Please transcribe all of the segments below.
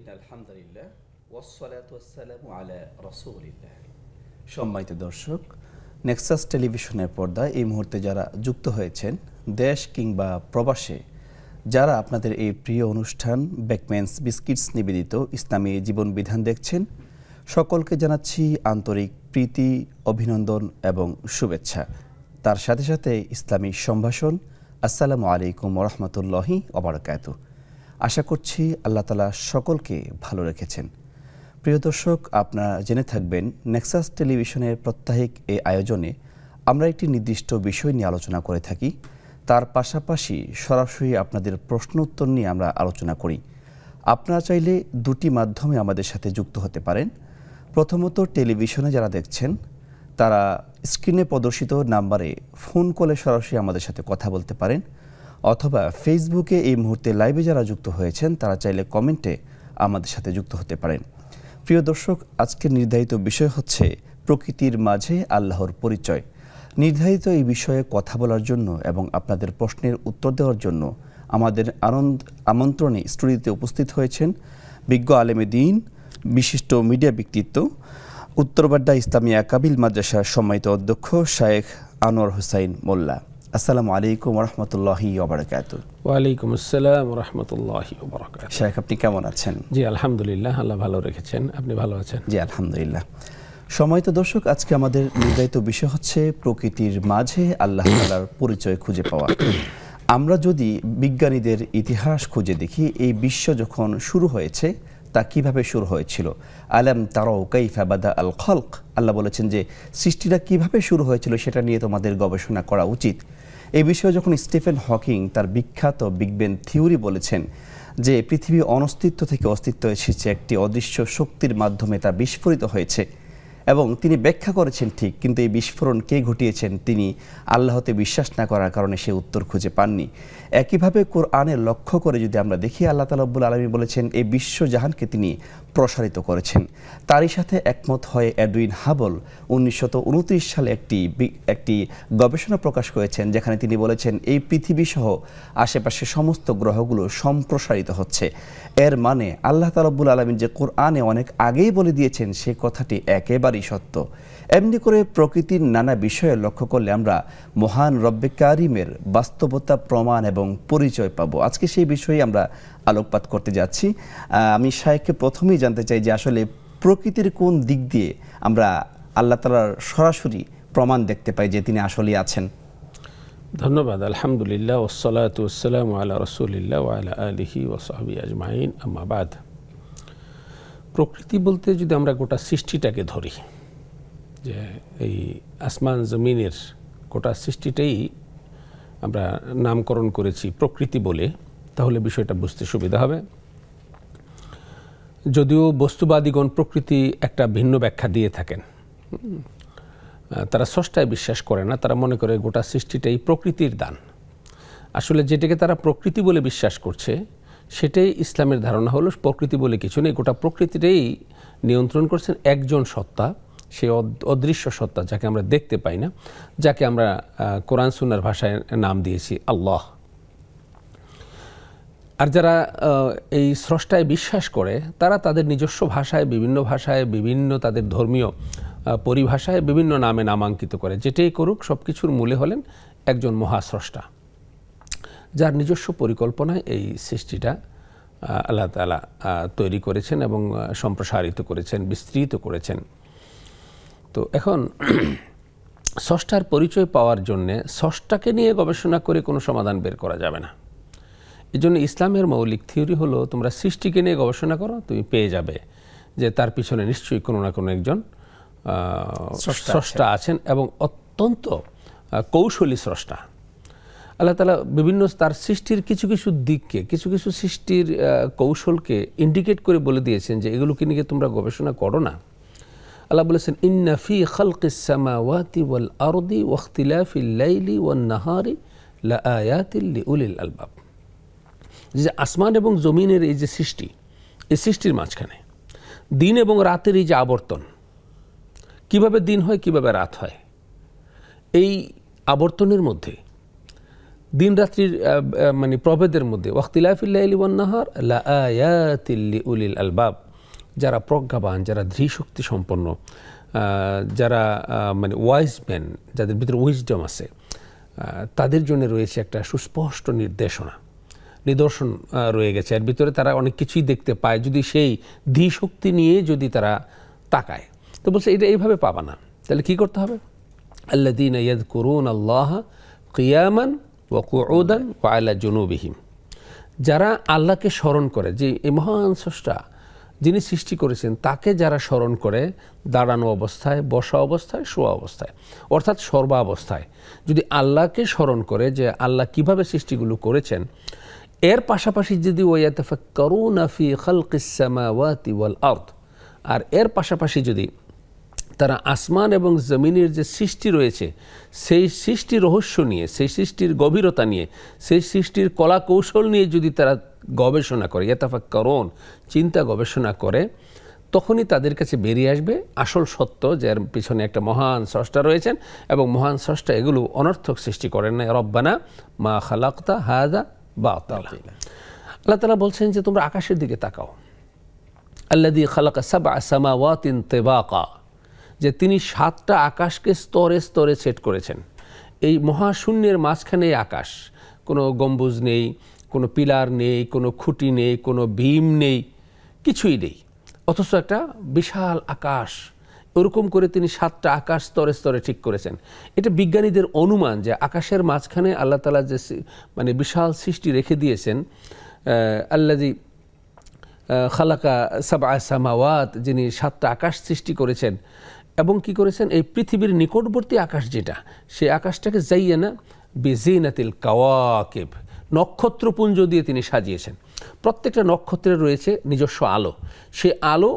আলহামদুলিল্লাহ ওয়াসসালাতু ওয়াসসালামু আলা রাসূলিল্লাহ। সম্মানিত দর্শক, নেক্সাস টেলিভিশনের পর্দায় এই মুহূর্তে যারা যুক্ত হয়েছেন দেশ কিংবা প্রবাসে, যারা আপনাদের এই প্রিয় অনুষ্ঠান বেকম্যানস বিস্কিটস নিবেদিত ইসলামী জীবন বিধান দেখছেন, সকলকে জানাচ্ছি আন্তরিক প্রীতি, অভিনন্দন এবং শুভেচ্ছা। তার সাথে সাথে ইসলামী সম্ভাষণ। আসসালামু আলাইকুম ওয়া রাহমাতুল্লাহি ওয়া বারাকাতুহু। আশা করছি আল্লাহ তাআলা সকলকে ভালো রেখেছেন। প্রিয় দর্শক, আপনারা জেনে থাকবেন নেক্সাস টেলিভিশনের প্রত্যাহিক এই আয়োজনে আমরা একটি নির্দিষ্ট বিষয় নিয়ে আলোচনা করে থাকি। তার পাশাপাশি সরাসরি আপনাদের প্রশ্ন উত্তর নিয়ে আমরা আলোচনা করি। আপনারা চাইলে দুটি মাধ্যমে আমাদের সাথে যুক্ত হতে পারেন। প্রথমত, টেলিভিশনে যারা দেখছেন তারা স্ক্রিনে প্রদর্শিত নাম্বারে ফোন কলে সরাসরি আমাদের সাথে কথা বলতে পারেন, অথবা ফেসবুকে এই মুহূর্তে লাইভে যারা যুক্ত হয়েছেন তারা চাইলে কমেন্টে আমাদের সাথে যুক্ত হতে পারেন। প্রিয় দর্শক, আজকের নির্ধারিত বিষয় হচ্ছে প্রকৃতির মাঝে আল্লাহর পরিচয়। নির্ধারিত এই বিষয়ে কথা বলার জন্য এবং আপনাদের প্রশ্নের উত্তর দেওয়ার জন্য আমাদের আমন্ত্রণে স্টুডিওতে উপস্থিত হয়েছেন বিজ্ঞ আলেমে দ্বীন, বিশিষ্ট মিডিয়া ব্যক্তিত্ব, উত্তরবাড্ডা ইসলামী আকাবিল মাদ্রাসার সম্মানিত অধ্যক্ষ শায়েখ আনোয়ার হোসাইন মোল্লা। আসসালামু আলাইকুম ওয়া রাহমাতুল্লাহি ওয়া বারাকাতুহু। ওয়া আলাইকুম আসসালাম ওয়া রাহমাতুল্লাহি ওয়া বারাকাতুহু। শায়েখ, আপনি কেমন আছেন? জি আলহামদুলিল্লাহ, আল্লাহ ভালো রেখেছেন। আপনি ভালো আছেন? জি আলহামদুলিল্লাহ। সম্মানিত দর্শক, আজকে আমাদের নির্ধারিত বিষয় হচ্ছে প্রকৃতির মাঝে আল্লাহ তাআলার পরিচয় খুঁজে পাওয়া। আমরা যদি বিজ্ঞানীদের ইতিহাস খুঁজে দেখি, এই বিশ্ব যখন শুরু হয়েছে তা কিভাবে শুরু হয়েছিল? আলাম তারাউ কাইফা বাদা আল খালক, আল্লাহ বলেছেন যে সৃষ্টিটা কিভাবে শুরু হয়েছিল সেটা নিয়ে তোমাদের গবেষণা করা উচিত। এই বিষয়ে যখন স্টিফেন হকিং তার বিখ্যাত বিগ ব্যাং থিওরি বলেছেন যে পৃথিবী অনস্তিত্ব থেকে অস্তিত্ব এসেছে একটি অদৃশ্য শক্তির মাধ্যমে তা বিস্ফোরিত হয়েছে, এবং তিনি ব্যাখ্যা করেছেন ঠিক, কিন্তু এই বিস্ফোরণ কে ঘটিয়েছেন তিনি আল্লাহতে বিশ্বাস না করার কারণে সে উত্তর খুঁজে পাননি। একইভাবে কোরআনে লক্ষ্য করে যদি আমরা দেখি, আল্লাহ তাআলা রব্বুল আলামিন বলেছেন এই বিশ্বজাহানকে তিনি প্রসারিত করেছেন। তারই সাথে একমত হয়ে এডউইন হাবল 1929 সালে একটি গবেষণা প্রকাশ করেছেন, যেখানে তিনি বলেছেন এই পৃথিবী সহ আশেপাশে সমস্ত গ্রহগুলো সম্প্রসারিত হচ্ছে। এর মানে আল্লাহ তাআলা রব্বুল আলামিন যে কোরআনে অনেক আগেই বলে দিয়েছেন সে কথাটি একেবারেই সত্য। এমনি করে প্রকৃতির নানা বিষয়ে লক্ষ্য করলে আমরা মহান রব্বে কারিমের বাস্তবতা, প্রমাণ এবং পরিচয় পাবো। আজকে সেই বিষয়ে আমরা আলোকপাত করতে যাচ্ছি। আমি শায়েখকে প্রথমেই জানতে চাই যে আসলে প্রকৃতির কোন দিক দিয়ে আমরা আল্লাহ তাআলার সরাসরি প্রমাণ দেখতে পাই যে তিনি আসলেই আছেন? ধন্যবাদ। আলহামদুলিল্লাহ ওয়াসসালাতু ওয়াসসালামু আলা রাসূলিল্লাহ ওয়া আলা আলিহি ওয়া সাহবিহি আজমাইন, আম্মা বাদ। প্রকৃতি বলতে যদি আমরা গোটা সৃষ্টিটাকে ধরি, যে এই আসমান জমিনের গোটা সৃষ্টিটাই আমরা নামকরণ করেছি প্রকৃতি বলে, তাহলে বিষয়টা বুঝতে সুবিধা হবে। যদিও বস্তুবাদীগণ প্রকৃতি একটা ভিন্ন ব্যাখ্যা দিয়ে থাকেন, তারা স্রষ্টায় বিশ্বাস করে না, তারা মনে করে গোটা সৃষ্টিটাই প্রকৃতির দান। আসলে যেটাকে তারা প্রকৃতি বলে বিশ্বাস করছে সেটাই ইসলামের ধারণা হলো প্রকৃতি বলে কিছু নেই, গোটা প্রকৃতিটাই নিয়ন্ত্রণ করছেন একজন সত্তা, সে অদৃশ্য সত্তা যাকে আমরা দেখতে পাই না, যাকে আমরা কোরআন সুন্নাহর ভাষায় নাম দিয়েছি আল্লাহ। আর যারা এই স্রষ্টায় বিশ্বাস করে তারা তাদের নিজস্ব ভাষায়, বিভিন্ন তাদের ধর্মীয় পরিভাষায় বিভিন্ন নামে নামাঙ্কিত করে। যেটাই করুক সব কিছুর মূলে হলেন একজন মহাস্রষ্টা, যার নিজস্ব পরিকল্পনায় এই সৃষ্টিটা আল্লাহ তাআলা তৈরি করেছেন এবং সম্প্রসারিত করেছেন, বিস্তৃত করেছেন। তো এখন স্রষ্টার পরিচয় পাওয়ার জন্যে স্রষ্টাকে নিয়ে গবেষণা করে কোনো সমাধান বের করা যাবে না। এই জন্য ইসলামের মৌলিক থিওরি হলো তোমরা সৃষ্টিকে নিয়ে গবেষণা করো, তুমি পেয়ে যাবে যে তার পিছনে নিশ্চয়ই কোনো না কোনো একজন স্রষ্টা আছেন, এবং অত্যন্ত কৌশলী স্রষ্টা। আল্লাহ তাআলা বিভিন্ন তার সৃষ্টির কিছু দিককে, কিছু সৃষ্টির কৌশলকে ইন্ডিকেট করে বলে দিয়েছেন যে এগুলোকে নিয়ে তোমরা গবেষণা করো না। আল্লাহ বলেছেন ইন্না ফি খালকিস সামাওয়াতি ওয়াল আরদি ওয়া ইখতিলাফিল লাইলি ওয়ান নাহারি লাআয়াতিল লিউলিল আলবাব। যে আসমান এবং জমিনের এই যে সৃষ্টি, এই সৃষ্টির মাঝখানে দিন এবং রাতের এই যে আবর্তন, কিভাবে দিন হয় কিভাবে রাত হয়, এই আবর্তনের মধ্যে দিন রাত্রির মানে প্রভেদের মধ্যে ওয়াখতিলাফিল লাইলি ওয়ান নাহার লাআয়াতিল লিউলিল আলবাব, যারা প্রজ্ঞাবান, যারা ধীশক্তি সম্পন্ন, যারা মানে ওয়াইজ ম্যান, যাদের ভিতরে উইজডম আছে, তাদের জন্য রয়েছে একটা সুস্পষ্ট নিদর্শন রয়ে গেছে। এর ভিতরে তারা অনেক কিছুই দেখতে পায় যদি সেই ধীশক্তি নিয়ে যদি তারা তাকায়। তো বলছে এটা এইভাবে পাবা না, তাহলে কি করতে হবে? আল্লাযীনা ইয়াযকুরুনা আল্লাহ কিয়ামান ওয়া কুউদান ওয়া আলা জুনুবিহিম, যারা আল্লাহকে স্মরণ করে, যে এই মহান স্রষ্টা যিনি সৃষ্টি করেছেন তাকে যারা স্মরণ করে দাঁড়ানো অবস্থায়, বসা অবস্থায়, শোয়া অবস্থায়, অর্থাৎ সর্বাবস্থায় যদি আল্লাহকে স্মরণ করে যে আল্লাহ কিভাবে সৃষ্টিগুলো করেছেন, এর পাশাপাশি যদি ওয়ায়াতাফাক্কারুনা ফি খালকিস সামাওয়াতি ওয়াল আরদ, আর এর পাশাপাশি যদি তারা আসমান এবং জমিনের যে সৃষ্টি রয়েছে সেই সৃষ্টির রহস্য নিয়ে, সেই সৃষ্টির গভীরতা নিয়ে, সেই সৃষ্টির কলা কৌশল নিয়ে যদি তারা গবেষণা করে, ইয়াতাফাক্কারুন, চিন্তা গবেষণা করে, তখনই তাদের কাছে বেরিয়ে আসবে আসল সত্য, যার পিছনে একটা মহান স্রষ্টা রয়েছেন এবং মহান স্রষ্টা এগুলো অনর্থক সৃষ্টি করেন না। রব্বানা মা খালাকতা হাযা বাতিলা। আল্লাহ তাআলা বলছেন যে তোমরা আকাশের দিকে তাকাও। আল্লাযী খালাকা সাবআ সামাওয়াতিন তিবাকা, যে তিনি 7টা আকাশকে স্তরে স্তরে সেট করেছেন। এই মহাশূন্যের মাঝখানে আকাশ, কোনো গম্বুজ নেই, কোনো পিলার নেই, কোনো খুঁটি নেই, কোনো বিম নেই, কিছুই নেই, অথচ একটা বিশাল আকাশ, ওরকম করে তিনি 7টা আকাশ স্তরে স্তরে ঠিক করেছেন। এটা বিজ্ঞানীদের অনুমান যে আকাশের মাঝখানে আল্লাহ তাআলা যে মানে বিশাল সৃষ্টি রেখে দিয়েছেন, আল্লাযী খালাকা সাবআ সামাওয়াত, যিনি 7টা আকাশ সৃষ্টি করেছেন এবং কি করেছেন, এই পৃথিবীর নিকটবর্তী আকাশ যেটা, সেই আকাশটাকে যাইয়ানা বিজিনাতিল কাওয়াকিব, নক্ষত্রপুঞ্জ দিয়ে তিনি সাজিয়েছেন। প্রত্যেকটা নক্ষত্রের রয়েছে নিজস্ব আলো, সেই আলো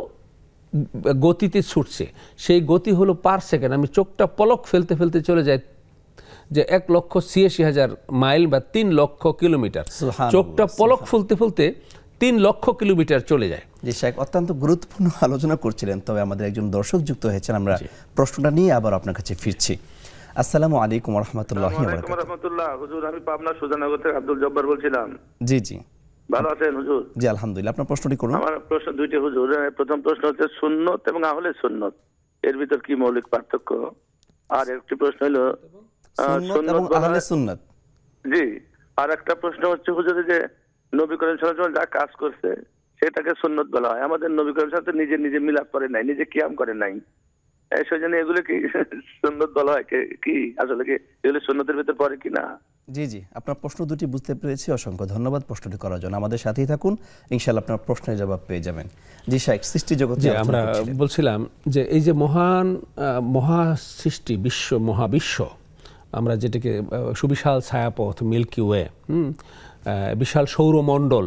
গতিতে ছুটছে, সেই গতি হলো পার সেকেন্ড, আমি চোখটা পলক ফেলতে ফেলতে চলে যায় যে 1,86,000 মাইল বা 3 লক্ষ কিলোমিটার, চোখটা পলক ফুলতে ফুলতে 3 লক্ষ কিলোমিটার চলে যায়। জি শেখ, অত্যন্ত গুরুত্বপূর্ণ আলোচনা করছিলেন, তবে আমাদের একজন দর্শক যুক্ত হয়েছেন, আমরা প্রশ্নটা নিয়ে আবার আপনার কাছে ফিরছি। আসসালামু আলাইকুম ওয়া রাহমাতুল্লাহি ওয়া বারাকাতুহু। ওয়া আলাইকুম রাহমাতুল্লাহ। হুজুর, আমি পাবনা সুজানগর থেকে আব্দুল জব্বার বলছিলাম। জি জি, ভালো আছেন হুজুর? জি আলহামদুলিল্লাহ, আপনার প্রশ্নটি করুন। আমার প্রশ্ন দুইটি হুজুর। প্রথম প্রশ্ন হচ্ছে সুন্নত এবং আহলে সুন্নত এর ভিতর কি মৌলিক পার্থক্য? আর একটি প্রশ্ন হলো সুন্নত এবং আহলে সুন্নাত। জি, আর একটা প্রশ্ন হচ্ছে হুজুর, যে নবী করিম সাল্লাল্লাহু আলাইহি ওয়াসাল্লাম যা কাজ করছে সেটাকে সুন্নত বলা হয়, আমাদের নবী করিম সাল্লাল্লাহু আলাইহি ওয়াসাল্লাম নিজে মিলাদ করে নাই, নিজে কিয়াম করে নাই, সেজন্য এগুলো কি সুন্নত বলা হয়? কি আসলে কি এগুলো সুন্নতের ভিতর পড়ে কিনা? জি জি, আপনার প্রশ্ন দুটি বুঝতে পেরেছি, অসংখ্য ধন্যবাদ প্রশ্নটি করার জন্য। আমাদের সাথেই থাকুন, ইনশাআল্লাহ আপনার প্রশ্নের জবাব পেয়ে যাবেন। জি শেখ, সৃষ্টি জগতে আমরা বলছিলাম যে এই যে মহান মহাসৃষ্টি, মহাবিশ্ব, আমরা যেটাকে সুবিশাল ছায়াপথ, মিল্কি ওয়ে, বিশাল সৌরমণ্ডল,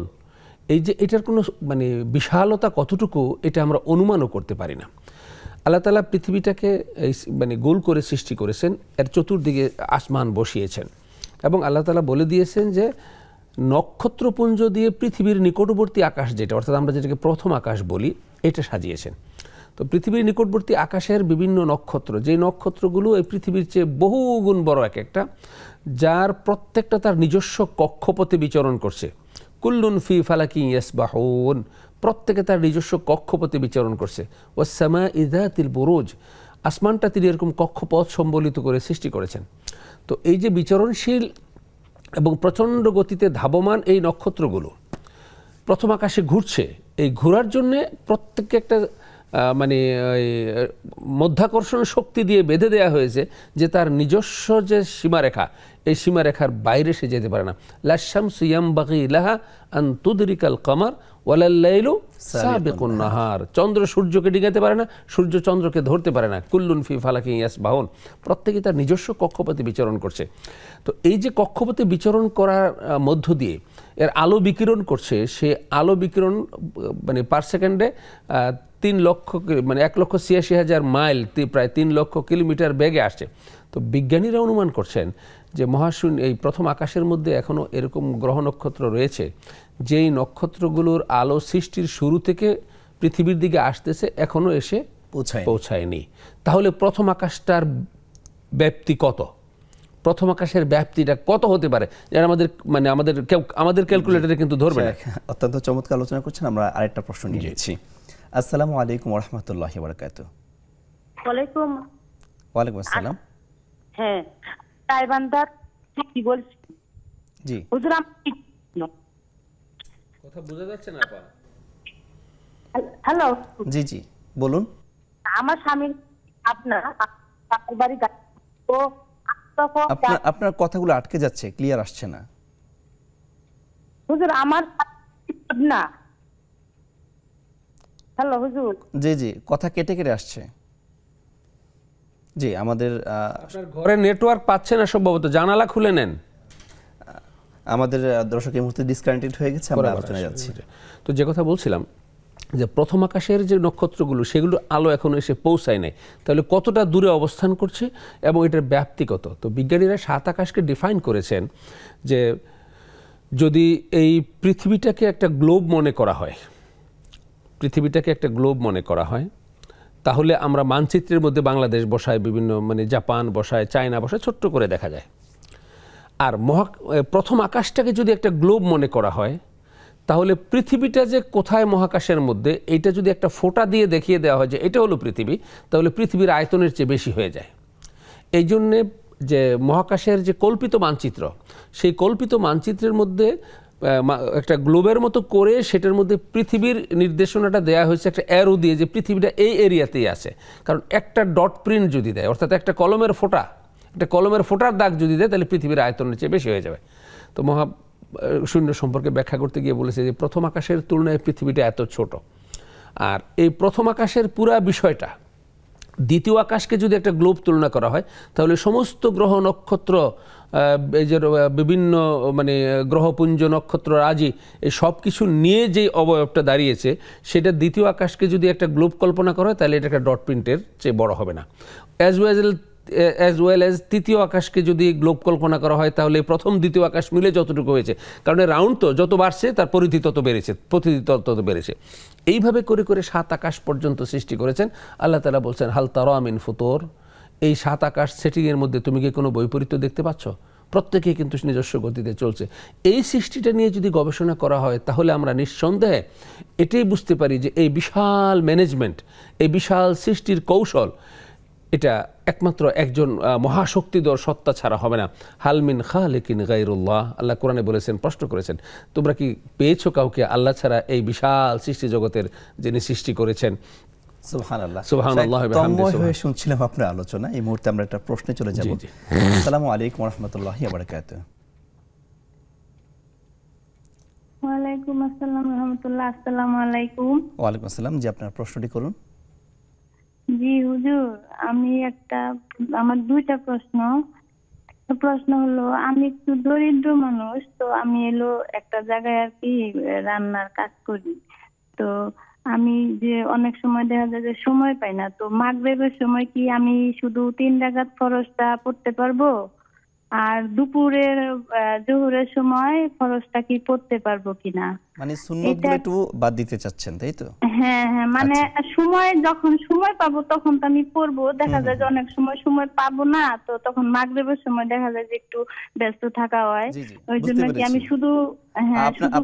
এই যে এটার কোনো মানে বিশালতা কতটুকু এটা আমরা অনুমানও করতে পারি না। আল্লাহ তাআলা পৃথিবীটাকে মানে গোল করে সৃষ্টি করেছেন, এর চতুর্দিকে আসমান বসিয়েছেন এবং আল্লাহ তাআলা বলে দিয়েছেন যে নক্ষত্রপুঞ্জ দিয়ে পৃথিবীর নিকটবর্তী আকাশ যেটা, অর্থাৎ আমরা যেটাকে প্রথম আকাশ বলি, এটা সাজিয়েছেন। তো পৃথিবীর নিকটবর্তী আকাশের বিভিন্ন নক্ষত্র, যে নক্ষত্রগুলো এই পৃথিবীর চেয়ে বহুগুণ বড় এক একটা, যার প্রত্যেকটা তার নিজস্ব কক্ষপথে বিচরণ করছে। কুল্লুন ফি ফালাকি ইয়াসবাহুন, প্রত্যেকে তার নিজস্ব কক্ষপথে বিচরণ করছে। ওয়াস সামাই যাতিল বুরুজ, আসমানটা তিনি এরকম কক্ষপথ সম্বলিত করে সৃষ্টি করেছেন। তো এই যে বিচরণশীল এবং প্রচণ্ড গতিতে ধাবমান এই নক্ষত্রগুলো প্রথম আকাশে ঘুরছে, এই ঘোরার জন্যে প্রত্যেককে একটা মানে মধ্যাকর্ষণ শক্তি দিয়ে বেঁধে দেওয়া হয়েছে যে তার নিজস্ব যে সীমারেখা, এই সীমারেখার বাইরে সে যেতে পারে না। লা শামসু ইয়ামবাগি লাহা আন তুদরিকাল কমার ওয়ালাল লাইলু সাবিকুন নাহার, চন্দ্র সূর্যকে ডিঙাতে পারে না, সূর্য চন্দ্রকে ধরতে পারে না। কুল্লুন ফি ফালাকি ইয়াসবাহুন, প্রত্যেকে তার নিজস্ব কক্ষপথে বিচরণ করছে। তো এই যে কক্ষপথে বিচরণ করার মধ্য দিয়ে এর আলো বিকিরণ করছে, সে আলো বিকিরণ মানে পার সেকেন্ডে 3 লক্ষ মানে 1,86,000 মাইল, প্রায় 3 লক্ষ কিলোমিটার বেগে আসছে। তো বিজ্ঞানীরা অনুমান করছেন যে মহাশূন্য এই প্রথম আকাশের মধ্যে এখনও এরকম গ্রহ নক্ষত্র রয়েছে যেই নক্ষত্রগুলোর আলো সৃষ্টির শুরু থেকে পৃথিবীর দিকে আসতেছে, এখনও এসে পৌঁছায়নি। তাহলে প্রথম আকাশটার ব্যাপ্তি কত? প্রথম আকাশের ব্যাপ্তিটা কত হতে পারে, যারা আমাদের ক্যালকুলেটরে কিন্তু ধরবে না। অত্যন্ত চমৎকার আলোচনা করছেন। আমরা আরেকটা প্রশ্ন নিয়ে নিচ্ছি। আসসালামু আলাইকুম ওয়া রাহমাতুল্লাহি ওয়া বারাকাতুহু। ওয়ালাইকুম আসসালাম। হ্যাঁ, গাইবান্ধার কি বলছি? জি হুজুর, কথা বোঝা যাচ্ছে না আপা। হ্যালো, জি জি বলুন। আমার স্বামী আপনার বাড়ি তো আপনার কথাগুলো আটকে যাচ্ছে, ক্লিয়ার আসছে না। হুজুর আমার না। হ্যালো হুজুর। জি জি কথা কেটে কেটে আসছে। জি আমাদের আপনার ঘরে নেটওয়ার্ক পাচ্ছে না সম্ভবত, জানালা খুলে নেন। আমাদের দর্শক এই মুহূর্তে ডিসকানেক্টেড হয়ে গেছে, আমরা আলোচনায় যাচ্ছি। তো যে কথা বলছিলাম যে প্রথম আকাশের যে নক্ষত্রগুলো সেগুলো আলো এখনো এসে পৌঁছায় নাই, তাহলে কতটা দূরে অবস্থান করছে এবং এটার ব্যাপ্তি কত। তো বিজ্ঞানীরা সাত আকাশকে ডিফাইন করেছেন যে যদি এই পৃথিবীটাকে একটা গ্লোব মনে করা হয়, তাহলে আমরা মানচিত্রের মধ্যে বাংলাদেশ বসায়, বিভিন্ন জাপান বসায়, চায়না বসায়, ছোট্ট করে দেখা যায়। আর প্রথম আকাশটাকে যদি একটা গ্লোব মনে করা হয়, তাহলে পৃথিবীটা যে কোথায় মহাকাশের মধ্যে, এইটা যদি একটা ফোঁটা দিয়ে দেখিয়ে দেওয়া হয় যে এটা হলো পৃথিবী, তাহলে পৃথিবীর আয়তনের চেয়ে বেশি হয়ে যায়। এই জন্যে যে মহাকাশের যে কল্পিত মানচিত্র, সেই কল্পিত মানচিত্রের মধ্যে একটা গ্লোবের মতো করে সেটার মধ্যে পৃথিবীর নির্দেশনাটা দেওয়া হয়েছে একটা অ্যারো দিয়ে, যে পৃথিবীটা এই এরিয়াতেই আছে। কারণ একটা ডট প্রিন্ট যদি দেয়, অর্থাৎ একটা কলমের ফোঁটার দাগ যদি দেয়, তাহলে পৃথিবীর আয়তনের চেয়ে বেশি হয়ে যাবে। তো শূন্য সম্পর্কে ব্যাখ্যা করতে গিয়ে বলেছে যে প্রথম আকাশের তুলনায় পৃথিবীটা এত ছোট। আর এই প্রথম আকাশের পুরা বিষয়টা দ্বিতীয় আকাশকে যদি একটা গ্লোব তুলনা করা হয়, তাহলে সমস্ত গ্রহ নক্ষত্র, এই যে বিভিন্ন গ্রহপুঞ্জ নক্ষত্র রাজি, এই সব কিছু নিয়ে যেই অবয়বটা দাঁড়িয়েছে, সেটা দ্বিতীয় আকাশকে যদি একটা গ্লোব কল্পনা করা হয়, তাহলে এটা একটা ডট প্রিন্টের চেয়ে বড় হবে না। অ্যাজ ওয়েল এজ তৃতীয় আকাশকে যদি গ্লোব কল্পনা করা হয়, তাহলে প্রথম দ্বিতীয় আকাশ মিলে যতটুকু হয়েছে, কারণ রাউন্ড তো যত বাড়ছে তার পরিধি তত বেড়েছে। এইভাবে করে করে সাত আকাশ পর্যন্ত সৃষ্টি করেছেন আল্লাহ তাআলা। বলছেন হাল তারা মিন ফুতুর, এই সাত আকাশ সেটিংয়ের মধ্যে তুমি কি কোনো বৈপরীত্য দেখতে পাচ্ছ? প্রত্যেকেই কিন্তু নিজস্ব গতিতে চলছে। এই সৃষ্টিটা নিয়ে যদি গবেষণা করা হয়, তাহলে আমরা নিঃসন্দেহে এটাই বুঝতে পারি যে এই বিশাল ম্যানেজমেন্ট, এই বিশাল সৃষ্টির কৌশল, এটা একমাত্র একজন মহাশক্তিধর সত্তা ছাড়া হবে না। হালমিন খালিকিন গায়রুল্লাহ, আল্লাহ কোরআনে বলেছেন, প্রশ্ন করেছেন, তোমরা কি পেয়েছো কাউকে আল্লাহ ছাড়া এই বিশাল সৃষ্টি জগতের যিনি সৃষ্টি করেছেন? সুবহানাল্লাহ। সুবহানাল্লাহ ওয়া বিহামদিহি। শুনছিলাম আপনার আলোচনা। এই মুহূর্তে আমরা একটা প্রশ্নে চলে যাব। আসসালামু আলাইকুম ওয়া রাহমাতুল্লাহি ওয়া বারাকাতুহু। ওয়ালাইকুম আসসালাম ওয়া রাহমাতুল্লাহ। আসসালামু আলাইকুম। ওয়ালাইকুম আসসালাম। জি আপনার প্রশ্নটি করুন। জি হুজুর, আমার দুইটা প্রশ্ন। প্রশ্ন হলো, আমি একটু দরিদ্র মানুষ, তো আমি একটা জায়গায় আর কি রান্নার কাজ করি। তো আমি যে অনেক সময় দেখা যায় যে সময় পাই না, তো মাগরিবের সময় কি আমি শুধু 3 রাকাত ফরজটা পড়তে পারবো? আর দুপুরের জোহরের সময় ফরজটা কি পড়তে পারবো কিনা? সুন্নতগুলো একটু বাদ দিতে চাচ্ছেন, তাই তো? হ্যাঁ, সময় যখন সময় পাবো তখন তো আমি পড়বো। দেখা যায় যে অনেক সময় পাবো না, তো তখন মাগরিবের সময় দেখা যায় যে একটু ব্যস্ত থাকা হয়। ওই জন্য কি আমি শুধু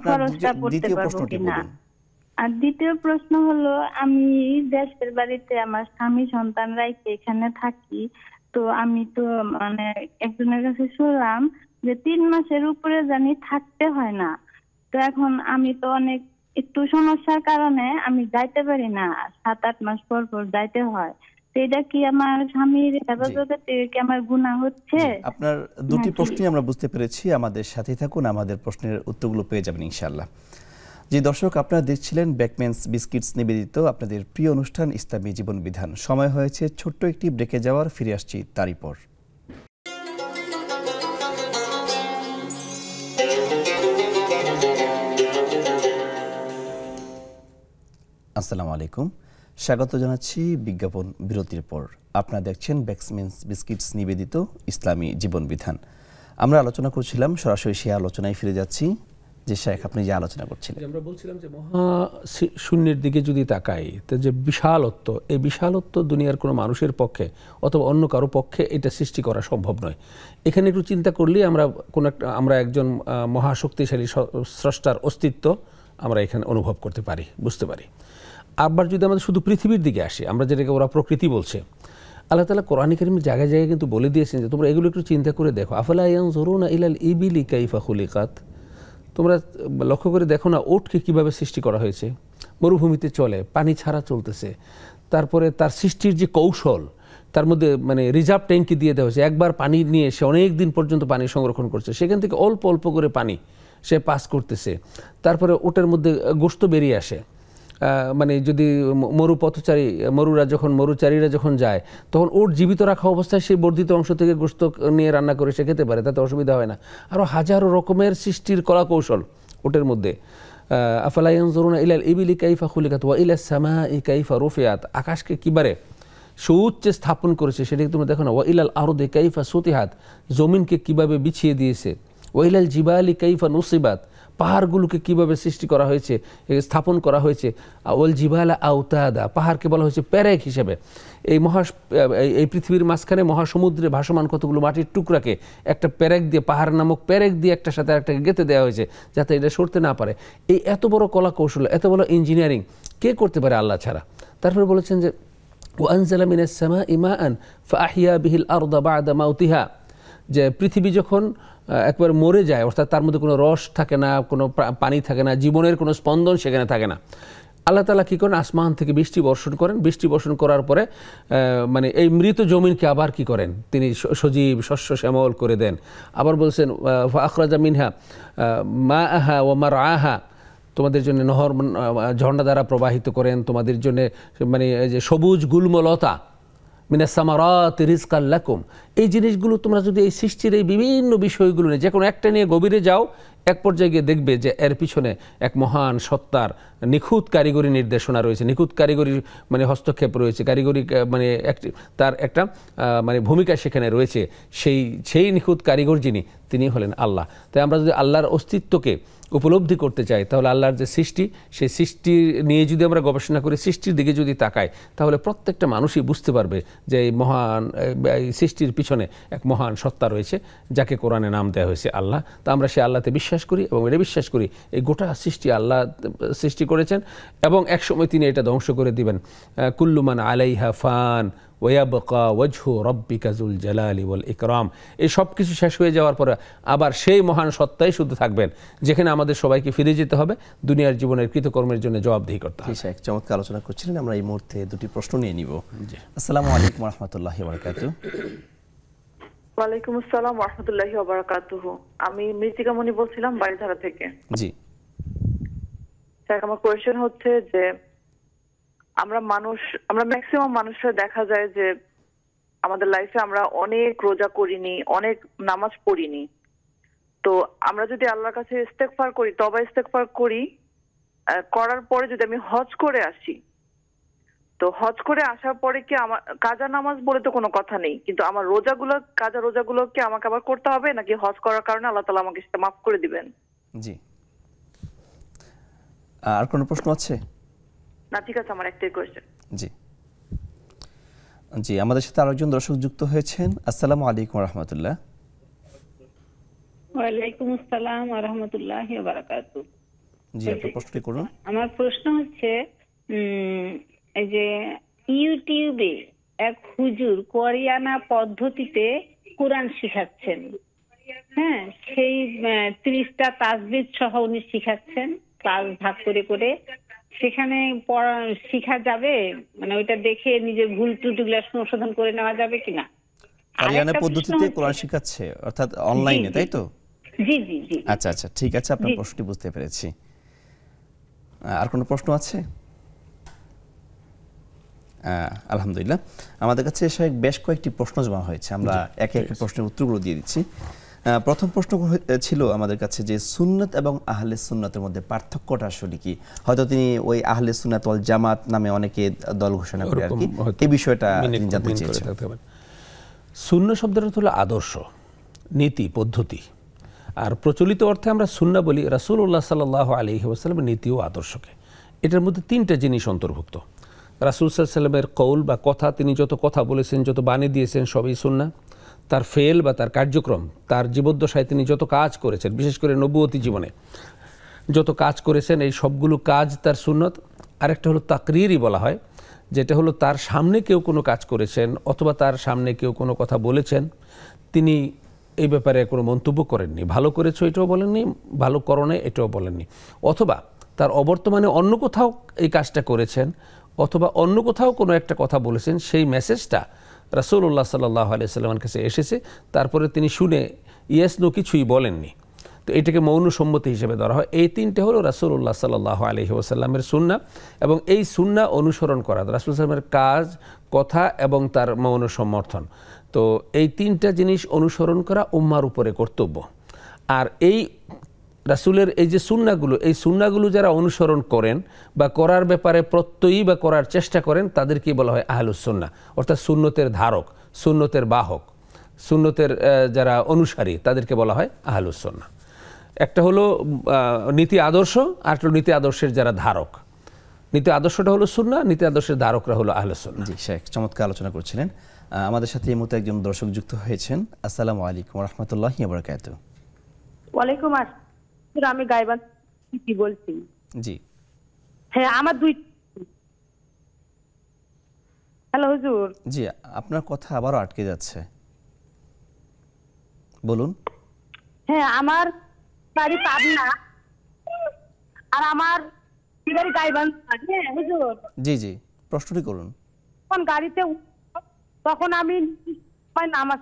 ফরজটা পড়তে পারবো কিনা? আর দ্বিতীয় প্রশ্ন হলো, আমি দেশের বাড়িতে আমার স্বামী সন্তান রাইখে এখানে থাকি। তো আমি তো একজনের কাছে শুনলাম যে 3 মাসের উপরে জানি থাকতে হয় না। তো এখন আমি তো একটু সমস্যার কারণে আমি যাইতে পারি না, 7-8 মাস পর পর যাইতে হয়। তো এটা কি আমার স্বামীর হেফাজতে কি আমার গুনাহ হচ্ছে? আপনার দুটি প্রশ্নই আমরা বুঝতে পেরেছি। আমাদের সাথে থাকুন, আমাদের প্রশ্নের উত্তরগুলো পেয়ে যাবেন ইনশাআল্লাহ। জি দর্শক, আপনারা দেখছিলেন বেকম্যানস বিস্কিটস নিবেদিত আপনাদের প্রিয় অনুষ্ঠান ইসলামী জীবন বিধান। সময় হয়েছে ছোট্ট একটি ব্রেকে যাওয়ার, ফিরে আসছি তারই পর। আসসালামু আলাইকুম, স্বাগত জানাচ্ছি বিজ্ঞাপন বিরতির পর। আপনারা দেখছেন বেকম্যানস বিস্কিটস নিবেদিত ইসলামী জীবন বিধান। আমরা আলোচনা করছিলাম, সরাসরি সেই আলোচনায় ফিরে যাচ্ছি যে শেখ আপনি যে আলোচনা করছিলেন, আমরা বলছিলাম যে মহা শূন্যের দিকে যদি তাকাই, তো যে বিশালত্ব, এই বিশালত্ব দুনিয়ার কোনো মানুষের পক্ষে অথবা অন্য কারো পক্ষে এটা সৃষ্টি করা সম্ভব নয়। এখানে একটু চিন্তা করলেই আমরা একজন মহাশক্তিশালী স্রষ্টার অস্তিত্ব আমরা এখানে অনুভব করতে পারি, বুঝতে পারি। আবার যদি আমাদের শুধু পৃথিবীর দিকে আসি, আমরা যেটাকে ওরা প্রকৃতি বলছে, আল্লাহ তাআলা কোরআনে কারীমে জায়গায় জায়গায় কিন্তু বলে দিয়েছেন যে তোমরা এগুলো একটু চিন্তা করে দেখো। আফালা ইয়ানজুরুনা ইলাল ইবিলি কাইফা খুলিকাত, তোমরা লক্ষ্য করে দেখো না ওটকে কিভাবে সৃষ্টি করা হয়েছে। মরুভূমিতে চলে, পানি ছাড়া চলতেছে, তারপরে তার সৃষ্টির যে কৌশল, তার মধ্যে মানে রিজার্ভ ট্যাঙ্কি দিয়ে দেওয়া হয়েছে, একবার পানি নিয়ে সে অনেক দিন পর্যন্ত পানি সংরক্ষণ করছে, সেখান থেকে অল্প অল্প করে পানি সে পাস করতেছে। তারপরে ওটার মধ্যে গোশত বেরিয়ে আসে, মানে যদি মরুচারীরা যখন যায় তখন ওর জীবিত রাখা অবস্থায় সেই বর্ধিত অংশ থেকে গোশত নিয়ে রান্না করে সে খেতে পারে, তাতে অসুবিধা হয় না। আরও হাজারো রকমের সৃষ্টির কলা কৌশল ওটার মধ্যে। আফালা ইয়ানজুরুনা ইলাল ইবিলি কাইফা খুলিকাত ওয়া ইলাস সামাই কাইফা রুফিআত, আকাশকে কিবারে সুউচ্চে স্থাপন করেছে সেটাকে তোমরা দেখো না। ওয়া ইলাল আরদি কাইফা সুতিহাত, জমিনকে কিভাবে বিছিয়ে দিয়েছে। ওয়া ইলাল জিবালি কাইফা নুসিবাত, পাহাড়গুলোকে কিভাবে সৃষ্টি করা হয়েছে, স্থাপন করা হয়েছে। ওয়াল জিবালা আওতাদা, পাহাড়কে বলা হয়েছে প্যারেক হিসেবে। এই পৃথিবীর মাঝখানে মহাসমুদ্রে ভাসমান কতগুলো মাটির টুকরাকে একটা প্যারেক দিয়ে, পাহাড় নামক প্যারেক দিয়ে একটার সাথে একটাকে গেঁথে দেওয়া হয়েছে যাতে এটা সরতে না পারে। এই এত বড় কলা কৌশল, এত বড় ইঞ্জিনিয়ারিং কে করতে পারে আল্লাহ ছাড়া? তারপরে বলেছেন যে ওয়ানজালা মিনাস সামাই মাআন ফাআহইয়া বিহিল আরদা বা'দা মাউতিহা, যে পৃথিবী যখন একবার মরে যায়, অর্থাৎ তার মধ্যে কোনো রস থাকে না, কোনো পানি থাকে না, জীবনের কোনো স্পন্দন সেখানে থাকে না, আল্লাহ তাআলা কী করেন? আসমান থেকে বৃষ্টি বর্ষণ করেন। বৃষ্টি বর্ষণ করার পরে মানে এই মৃত জমিনকে আবার কি করেন? তিনি সজীব শস্য শ্যামল করে দেন। আবার বলছেন আখরাজা মিনহা মাআহা ওয়া মারআহা, তোমাদের জন্য নহর ঝর্ণা দ্বারা প্রবাহিত করেন, তোমাদের জন্য মানে যে সবুজ গুল্মলতা, মিনাস সামারাত রিজকাল লাকুম, এই জিনিসগুলো তোমরা যদি এই সৃষ্টির এই বিভিন্ন বিষয়গুলো নিয়ে যে কোনো একটা নিয়ে গভীরে যাও, এক পর্যায়ে গিয়ে দেখবে যে এর পিছনে এক মহান সত্তার নিখুঁত কারিগরি নির্দেশনা রয়েছে, নিখুঁত কারিগরি মানে হস্তক্ষেপ রয়েছে, কারিগরি মানে তার একটা মানে ভূমিকা সেখানে রয়েছে। সেই নিখুঁত কারিগর যিনি, তিনি হলেন আল্লাহ। তাই আমরা যদি আল্লাহর অস্তিত্বকে উপলব্ধি করতে চাই, তাহলে আল্লাহর যে সৃষ্টি, সেই সৃষ্টি নিয়ে যদি আমরা গবেষণা করি, সৃষ্টির দিকে যদি তাকাই, তাহলে প্রত্যেকটা মানুষই বুঝতে পারবে যে এই মহান এই সৃষ্টির পিছনে এক মহান সত্তা রয়েছে, যাকে কোরআনে নাম দেওয়া হয়েছে আল্লাহ। তা আমরা সে আল্লাহতে বিশ্বাস করি এবং এটা বিশ্বাস করি এই গোটা সৃষ্টি আল্লাহ সৃষ্টি করেছেন এবং একসময় তিনি এটা ধ্বংস করে দিবেন। কুল্লু মান আলাইহা ফান ওয়াবকা ওয়াজহু রাব্বিকা যুল জালালি ওয়াল ইকরাম, এই সব কিছু শেষ হয়ে যাওয়ার পরে আবার সেই মহান সত্তাই শুধু থাকবেন, যেখানে আমাদের সবাইকে ফিরে যেতে হবে, দুনিয়ার জীবনের কৃতকর্মের জন্য জবাবদিহি করতে হবে। এক চমৎকার আলোচনা করছিলেন। আমরা এই মুহূর্তে দুটি প্রশ্ন নিয়ে নিব। আসসালামু আলাইকুম ওয়া রাহমাতুল্লাহি ওয়া বারাকাতুহু। ওয়ালাইকুম আসসালাম ওয়া রাহমাতুল্লাহি ওয়া বারাকাতুহু। আমি মৃত্তিকা মনি বলছিলাম বাড়িধারা থেকে। জি স্যার, আমার কোয়েশ্চেন হচ্ছে যে আমরা ম্যাক্সিমাম মানুষরা দেখা যায় যে আমাদের লাইফে আমরা অনেক রোজা করিনি, অনেক নামাজ পড়িনি। তো আমরা যদি আল্লাহর কাছে ইস্তেগফার করি, তওবা ইস্তেগফার করি, করার পরে যদি আমি হজ করে আসি, তো হজ করে আসার পরে কি আমার কাজা নামাজ বলে তো কোনো কথা নেই, কিন্তু আমার কাজা রোজাগুলো কি আমাকে আবার করতে হবে, নাকি হজ করার কারণে আল্লাহ তাআলা আমাকে সেটা মাফ করে দিবেন? জি, আর কোনো প্রশ্ন আছে? না, ঠিক আছে, আমার একটাই কোয়েশ্চেন। জি জি, আমাদের সাথে আরেকজন দর্শক যুক্ত হয়েছেন। আসসালামু আলাইকুম ওয়া রাহমাতুল্লাহ। ওয়ালাইকুম আসসালাম ওয়া রাহমাতুল্লাহি ওয়া বারাকাতুহু। জি, আপনার প্রশ্নটি করুন। আমার প্রশ্ন হচ্ছে এই যে ইউটিউবে এক হুজুর কোরিয়ানা পদ্ধতিতে কোরআন শেখাচ্ছেন, হ্যাঁ, সেই 30টা তাসবিহ সহ উনি শেখাচ্ছেন ক্লাস ভাগ করে করে, সেখানে শেখা যাবে? মানে ওইটা দেখে নিজের ভুল ত্রুটিগুলো সংশোধন করে নেওয়া যাবে কিনা? কোরিয়ানা পদ্ধতিতে কোরআন শেখাচ্ছে, অর্থাৎ অনলাইনে, তাই তো? জি জি জি। আচ্ছা আচ্ছা, ঠিক আছে, আপনার প্রশ্নটি বুঝতে পেরেছি। আর কোনো প্রশ্ন আছে? আলহামদুলিল্লাহ, আমাদের কাছে এসে বেশ কয়েকটি প্রশ্ন জমা হয়েছে, আমরা একে একে প্রশ্নের উত্তরগুলো দিয়ে দিচ্ছি। প্রথম প্রশ্ন ছিল আমাদের কাছে যে সুন্নাত এবং আহলে সুন্নাতের মধ্যে পার্থক্যটা আসলে কি? হয়তো তিনি ওই আহলে সুন্নাত ওয়াল জামাত নামে অনেকে দল ঘোষণা করে আর কি, এই বিষয়টা তিনি জানতে চেয়েছেন। সুন্নাহ শব্দের অর্থ হলো আদর্শ, নীতি, পদ্ধতি। আর প্রচলিত অর্থে আমরা সুন্নাহ বলি রাসূলুল্লাহ সাল্লাল্লাহু আলাইহি ওয়াসাল্লামের নীতি ও আদর্শকে। এটার মধ্যে 3টা জিনিস অন্তর্ভুক্ত। রাসূল সাল্লাল্লাহু আলাইহি ওয়াসাল্লামের কৌল বা কথা, তিনি যত কথা বলেছেন, যত বাণী দিয়েছেন, সবই সুন্নাহ। তার ফেল বা তার কার্যক্রম, তার জীবদ্দশায় তিনি যত কাজ করেছেন, বিশেষ করে নবুয়তি জীবনে যত কাজ করেছেন, এই সবগুলো কাজ তার সুন্নত। আরেকটা হলো তাকরিরই বলা হয়, যেটা হলো তার সামনে কেউ কোনো কাজ করেছেন অথবা তার সামনে কেউ কোনো কথা বলেছেন, তিনি এই ব্যাপারে কোনো মন্তব্য করেননি, ভালো করেছো এটাও বলেননি, ভালো করণে এটাও বলেননি, অথবা তার অবর্তমানে অন্য কোথাও এই কাজটা করেছেন অথবা অন্য কোথাও কোনো একটা কথা বলেছেন, সেই মেসেজটা রাসূলুল্লাহ সাল্লাল্লাহু আলাইহি ওয়াসাল্লামের কাছে এসেছে, তারপরে তিনি শুনে ইয়েস নো কিছুই বলেননি, তো এটাকে মৌন সম্মতি হিসেবে ধরা হয়। এই 3টে হলো রাসূলুল্লাহ সাল্লাল্লাহু আলাইহি ওয়াসাল্লামের সুন্নাহ, এবং এই সুন্নাহ অনুসরণ করা রাসূল সাল্লামের কাজ, কথা এবং তার মৌন সমর্থন। তো এই 3টা জিনিস অনুসরণ করা উম্মার উপরে কর্তব্য। আর এই রাসূলের এই যে সুন্নাহগুলো, এই সুন্নাহগুলো যারা অনুসরণ করেন বা করার ব্যাপারে প্রত্যয়ী বা করার চেষ্টা করেন, তাদেরকেই বলা হয় আহলুস সুন্নাহ, অর্থাৎ সুন্নতের ধারক, সুন্নতের বাহক, সুন্নতের যারা অনুসারী, তাদেরকে বলা হয় আহলুস সুন্নাহ। একটা হলো নীতি আদর্শ, আর একটা নীতি আদর্শের যারা ধারক। নীতি আদর্শটা হলো সুন্নাহ, নীতি আদর্শের ধারকরা হলো আহলুস সুন্নাহ। জি শেখ, চমৎকার আলোচনা করছিলেন। আমাদের সাথে এই মুহূর্তে একজন দর্শক যুক্ত হয়েছেন। আসসালামু আলাইকুম ওয়া রাহমাতুল্লাহি ওয়া বারাকাতুহু। ওয়ালাইকুম আসসালাম। আমি গাইবান কি বলছি? জি হ্যাঁ, আমার হ্যালো হুজুর। জি, আপনার কথা আবারও আটকে যাচ্ছে, বলুন। হ্যাঁ, আমার বাড়ি পাবনা আর আমার বাড়ি গাইবান। হ্যাঁ হুজুর। জি জি, প্রশ্নটি করুন। তখন গাড়িতে তখন আমি নামাজ